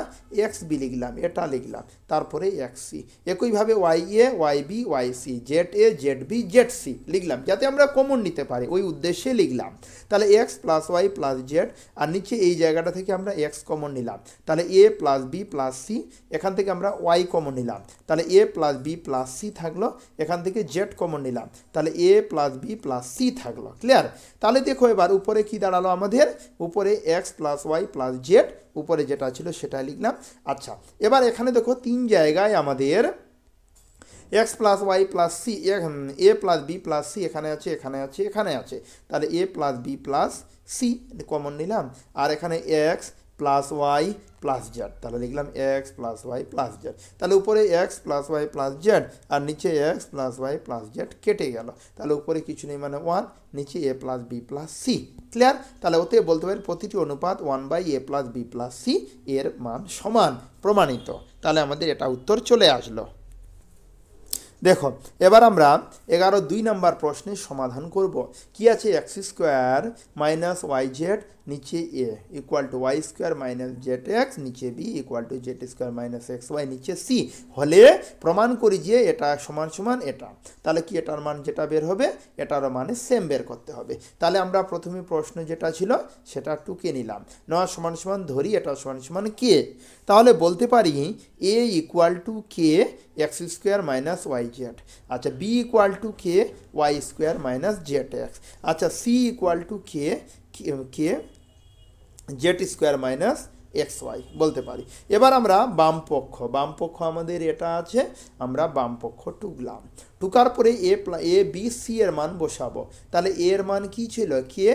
এক্স বি লিখলাম, এটা লিখলাম, তারপরে এক্স সি। একইভাবে Y A Y B Y C, Z A Z B Z C লিখলাম যাতে আমরা কমন নিতে পারি, ওই উদ্দেশ্যে লিখলাম। তাহলে x plus Y plus Z আর নিচে এই জায়গাটা থেকে আমরা এক্স কমন নিলাম, তাহলে a plus B plus c, এখান থেকে আমরা ওয়াই কমন নিলাম, তাহলে a plus B plus c থাকলো, এখান থেকে জেড কমন নিলাম, তাহলে a plus B plus c থাকলো। ক্লিয়ার? তাহলে দেখো এবার উপরে কি দাঁড়ালো আমাদের, উপরে x plus Y plus z, উপরে যেটা ছিল সেটা লিখলাম। আচ্ছা এবার এখানে দেখো 3 জায়গায় আমাদের x plus Y plus c, a plus B plus c এখানে আছে, এখানে আছে, এখানে আছে, তাহলে a plus B plus c common নিলাম। আর এখানে x plus Y plus Z, তাহলে লিখলাম x plus Y plus Z. তাহলে উপরে x plus Y plus Z আর নিচে x plus Y plus z কেটে গেল, তাহলে উপরে কিছু নেই মানে 1, নিচে এ plus B plus C. Clear? তাহলে ওতে বলতে পারি প্রতিটি অনুপাত 1/a plus B plus C এর মান সমান, প্রমাণিত। তাহলে আমাদের এটা উত্তর চলে আসলো। দেখো এবার আমরা 11 নম্বর প্রশ্নের সমাধান করব। কি আছে? X square minus Y Z নিচে a equal to Y square minus Z x নিচে b equal to z square minus x y নিচে সি হলে প্রমাণ করি যে এটা সমান সমান এটা। তাহলে কি এটার মান যেটা বের হবে এটারও মানে সেম বের করতে হবে। তাহলে আমরা প্রথমে প্রশ্ন যেটা ছিল সেটা টুকে নিলাম, নেওয়া সমান সমান ধরি এটা সমান সমান কে। তাহলে বলতে পারি a equal to k x square minus Y z, আচ্ছা b equal to k y square minus Z x, আচ্ছা c equal to k k z square minus x y বলতে পারি। এবার আমরা বাম পক্ষ আমাদের এটা আছে, আমরা বাম পক্ষ টুকলাম, টুকার পরে এ বি সি এর মান বসাবো। তাহলে এর মান কি ছিল? K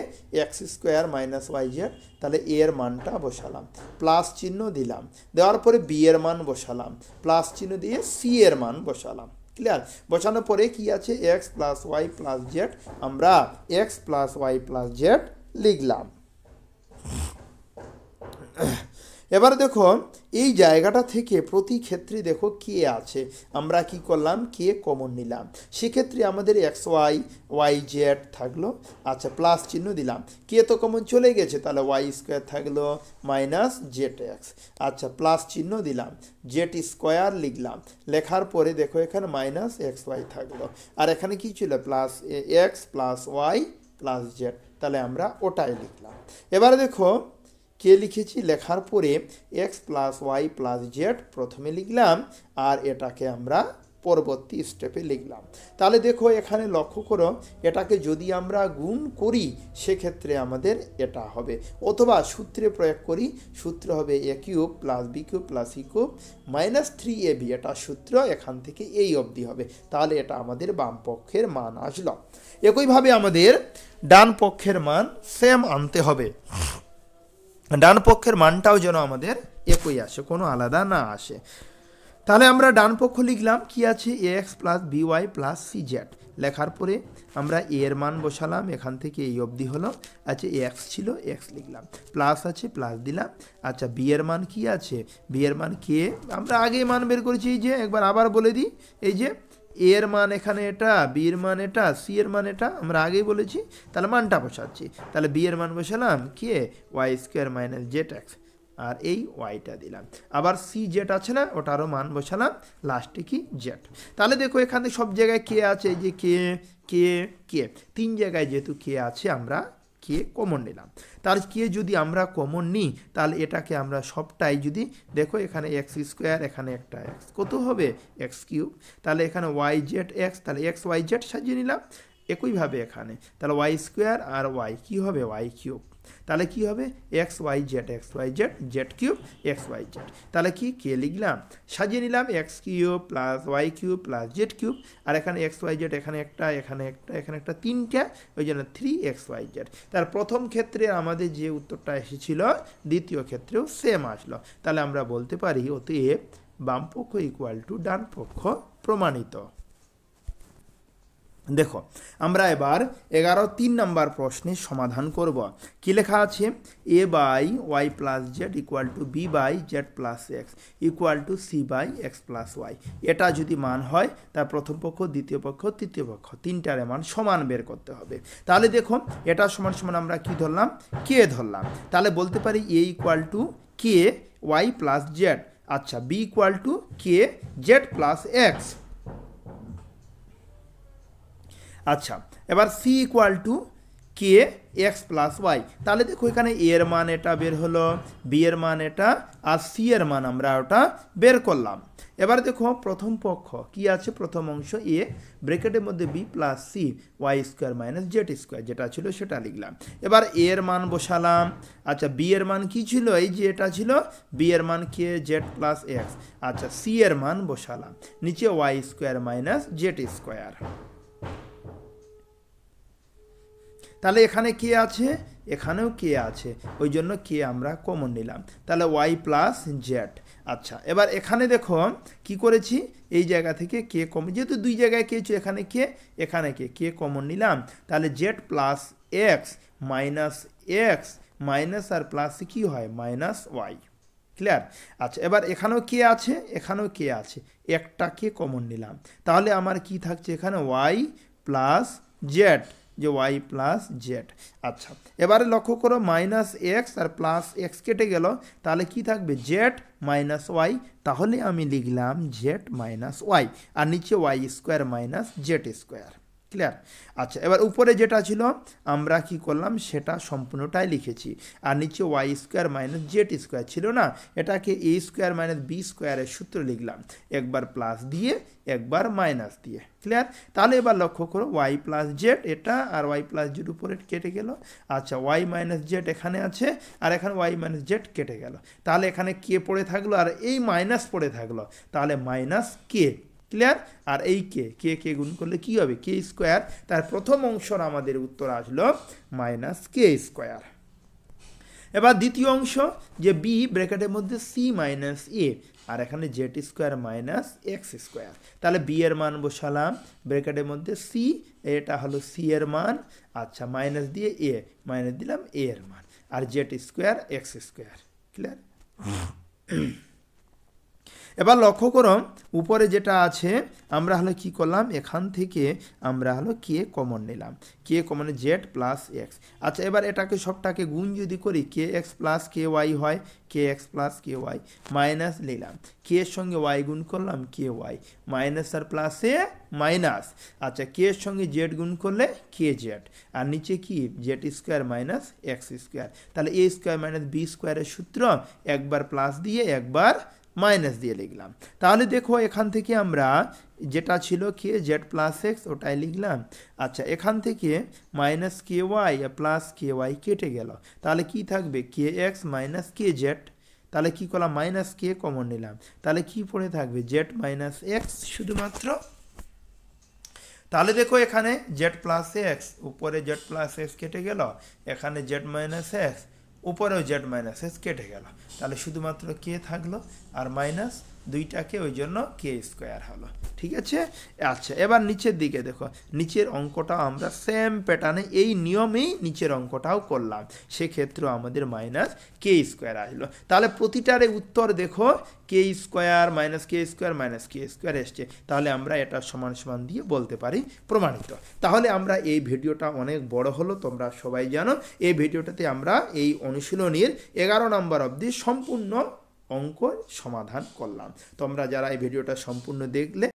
x square minus Y z, তাহলে এর মানটা বসালাম, প্লাস চিহ্ন দিলাম, দেওয়ার পরে বি এর মান বসালাম, প্লাস চিহ্ন দিয়ে সি এর মান বসালাম। ক্লিয়ার? বসানোর পরে কি আছে? X plus Y plus z, আমরা x plus Y plus Z লিখলাম। এবার দেখো এই জায়গাটা থেকে প্রতি ক্ষেত্রে দেখো কে আছে, আমরা কি করলাম? কে কমন নিলাম, সেক্ষেত্রে আমাদের এক্স ওয়াই ওয়াই জেড থাকলো, আচ্ছা প্লাস চিহ্ন দিলাম, কে তো কমন চলে গেছে, তাহলে ওয়াই স্কোয়ার থাকলো মাইনাস জেড এক্স, আচ্ছা প্লাস চিহ্ন দিলাম, জেড স্কোয়ার লিখলাম, লেখার পরে দেখো এখানে মাইনাস এক্স ওয়াই থাকলো, আর এখানে কি ছিল? Plus X plus Y plus Z, তাহলে আমরা ওটাই লিখলাম। এবারে দেখো কে লিখেছি, লেখার পরে X plus Y plus Z প্রথমে লিখলাম আর এটাকে আমরা পরবর্তী স্টেপে লিখলাম। তাহলে দেখো এখানে লক্ষ্য করো, এটাকে যদি আমরা গুণ করি সেক্ষেত্রে আমাদের এটা হবে, অথবা সূত্রে প্রয়োগ করি, সূত্র হবে a cube plus b cube plus c cube minus 3ab, এটা সূত্র এখান থেকে এই অবধি হবে। তাহলে এটা আমাদের বাম পক্ষের মান আসলো। একইভাবে আমাদের ডান পক্ষের মান সেম আনতে হবে, ডান পক্ষের মানটাও যেন আমাদের একই আসে, কোনো আলাদা না আসে। তাহলে আমরা ডান পক্ষ লিখলাম, কি আছে? X plus B Y plus C Z, লেখার পরে আমরা এর মান বসালাম, এখান থেকে এই অবধি হলো, আচ্ছা এক্স ছিল এক্স লিখলাম, প্লাস আছে প্লাস দিলাম, আচ্ছা বি এর মান কি আছে? বি এর মান কে আমরা আগে মান বের করেছি, এই যে একবার আবার বলে দিই, এই যে এর মান এখানে এটা, বি এর মান এটা, সি এর মান এটা, আমরা আগেই বলেছি। তাহলে মানটা বসাচ্ছি, তাহলে বি এর মান বসালাম k y square minus Z x, আর এই ওয়াইটা দিলাম, আবার সি জেড আছে না ওটারও মান বসালাম, লাস্টে কি জেড। তাহলে দেখো এখানে সব জায়গায় কে আছে, এই যে কে কে কে, 3 জায়গায় যেহেতু কে আছে আমরা কে কমন নিলাম। তার কে যদি আমরা কমন নিই তাহলে এটাকে আমরা সবটাই যদি দেখো, এখানে এক্স স্কোয়ার, এখানে একটা এক্স, কত হবে? এক্স কিউব, তাহলে এখানে ওয়াই জেড এক্স, তাহলে এক্স ওয়াই জেড সাজিয়ে নিলাম। একইভাবে এখানে তাহলে ওয়াই স্কোয়ার আর ওয়াই কি হবে? ওয়াই কিউব, তাহলে কি হবে? X y z z cube x y z, তাহলে কি কে লিখলাম, সাজিয়ে নিলাম, x cube plus y cube plus z cube, আর এখানে এক্স ওয়াই জেড, এখানে একটা, এখানে একটা, এখানে একটা, 3টা, ওই জন্য 3xyz। তার প্রথম ক্ষেত্রে আমাদের যে উত্তরটা এসেছিল দ্বিতীয় ক্ষেত্রেও সেম আসলো। তাহলে আমরা বলতে পারি অতএব বাম পক্ষ ইকুয়াল টু ডান পক্ষ প্রমাণিত। দেখো আমরা এবার 3 নম্বর প্রশ্নের সমাধান করব। কি লেখা আছে? এ by Y plus z equal to B by Z plus x equal to C by x plus Y. এটা যদি মান হয় তার প্রথম পক্ষ, দ্বিতীয় পক্ষ, তৃতীয় পক্ষ, 3টার মান সমান বের করতে হবে। তাহলে দেখো এটা সমান সমান আমরা কি ধরলাম? কে ধরলাম। তাহলে বলতে পারি a equal to k y plus z, আচ্ছা b equal to k Z plus x, আচ্ছা এবার c equal to k x plus y. তাহলে দেখো এখানে এ এর মান এটা বের হলো, বি এর মান এটা, আর সি এর মান আমরা ওটা বের করলাম। এবার দেখো প্রথম পক্ষ কি আছে, প্রথম অংশ এ ব্র্যাকেটের মধ্যে B plus C Y square minus Z square, যেটা ছিল সেটা লিখলাম। এবার এ এর মান বসালাম। আচ্ছা বি এর মান কি ছিল, এই যে এটা ছিল বি এর মান কে জেড প্লাস এক্স। আচ্ছা সি এর মান বসালাম, নিচে Y square minus Z square. তাহলে এখানে কে আছে, এখানেও কে আছে, ওই জন্য কে আমরা কমন নিলাম, তাহলে ওয়াই প্লাস জেড। আচ্ছা এবার এখানে দেখো কি করেছি, এই জায়গা থেকে কে কমন, যেহেতু দুই জায়গায় কে ছিল, এখানে কে কমন নিলাম, তাহলে জেড প্লাস এক্স মাইনাস আর প্লাস কি হয় মাইনাস ওয়াই। ক্লিয়ার? আচ্ছা এবার এখানেও কে আছে, একটা কে কমন নিলাম, তাহলে আমার কি থাকছে এখানে ওয়াই প্লাস জেড, যে ওয়াই প্লাস জেড। আচ্ছা এবারে লক্ষ্য করো মাইনাস এক্স আর প্লাস এক্স কেটে গেল, তাহলে কি থাকবে জেড মাইনাস ওয়াই, তাহলে আমি লিখলাম জেড মাইনাস ওয়াই, আর নিচে Y square minus Z square. Clear? আচ্ছা এবার উপরে যেটা ছিল আমরা কি করলাম সেটা সম্পূর্ণটাই লিখেছি, আর নিচে Y square minus Z square ছিল না, এটাকে এ স্কোয়ার মাইনাস বি স্কোয়ারের সূত্র লিখলাম, একবার প্লাস দিয়ে একবার মাইনাস দিয়ে। ক্লিয়ার? তাহলে এবার লক্ষ্য করো ওয়াই প্লাস জেড এটা আর ওয়াই প্লাস জেড উপরে কেটে গেল। আচ্ছা ওয়াই মাইনাস জেড এখানে আছে, আর এখানে ওয়াই মাইনাস জেড কেটে গেল, তাহলে এখানে কে পড়ে থাকলো আর এই মাইনাস পড়ে থাকলো, তাহলে মাইনাস কে। ক্লিয়ার? আর এই কে গুণ করলে কি হবে কে স্কোয়ার, তার প্রথম অংশর আমাদের উত্তর আসলো মাইনাস কে স্কোয়ার। এবার দ্বিতীয় অংশ যে বি ব্র্যাকেটের মধ্যে সি মাইনাস এ, আর এখানে Z square minus x square, তাহলে বি এর মান বসালাম ব্র্যাকেটের মধ্যে সি, এটা হলো সি এর মান। আচ্ছা মাইনাস দিয়ে এ, মাইনাস দিলাম এ এর মান, আর z square x square. Clear? এবার লক্ষ্য করো উপরে যেটা আছে আমরা হলো কি করলাম, এখান থেকে আমরা হলো কে কমন নিলাম, কে কমন জেড প্লাস এক্স। আচ্ছা এবার এটাকে সবটাকে গুণ যদি করি কে এক্স প্লাস কে ওয়াই হয়, কে এক্স প্লাস কে ওয়াই, মাইনাস নিলাম কে এর সঙ্গে ওয়াই গুণ করলাম কে ওয়াই, মাইনাস আর প্লাসে মাইনাস। আচ্ছা কে এর সঙ্গে জেড গুণ করলে কে জেড, আর নিচে কি Z square minus x square, তাহলে এ স্কোয়ার মাইনাস বি স্কোয়ারের সূত্র একবার প্লাস দিয়ে একবার মাইনাস দিয়ে লিখলাম। তাহলে দেখো এখান থেকে আমরা যেটা ছিল কে জেড প্লাস এক্স ওটাই লিখলাম। আচ্ছা এখান থেকে মাইনাস কে ওয়াই প্লাস কে ওয়াই কেটে গেল, তাহলে কি থাকবে কে এক্স মাইনাস কে জেড, তাহলে কি করলাম মাইনাস কে কমন নিলাম, তাহলে কি পড়ে থাকবে জেড মাইনাস এক্স শুধুমাত্র। তাহলে দেখো এখানে জেড প্লাস এক্স, উপরে জেড প্লাস এক্স কেটে গেল, এখানে জেড মাইনাস এক্স, উপরেও জেড মাইনাস এক্স কেটে গেল, তাহলে শুধুমাত্র কে থাকলো আর মাইনাস দুইটাকে, ওই জন্য কে স্কোয়ার হলো। ঠিক আছে? আচ্ছা এবার নিচের দিকে দেখো, নিচের অঙ্কটা আমরা সেম প্যাটার্নে এই নিয়মেই নিচের অঙ্কটাও করলাম, সেক্ষেত্রেও আমাদের মাইনাস কে স্কোয়ার আসলো। তাহলে প্রতিটারে উত্তর দেখো কে স্কোয়ার মাইনাস কে স্কোয়ার মাইনাস কে স্কোয়ার এসছে, তাহলে আমরা এটা সমান সমান দিয়ে বলতে পারি প্রমাণিত। তাহলে আমরা এই ভিডিওটা অনেক বড় হলো, তোমরা সবাই জানো এই ভিডিওটাতে আমরা এই অনুশীলনীর 11 নম্বর অবধি সম্পূর্ণ অঙ্ক সমাধান করলাম। তোমরা যারা এই ভিডিওটা সম্পূর্ণ দেখলে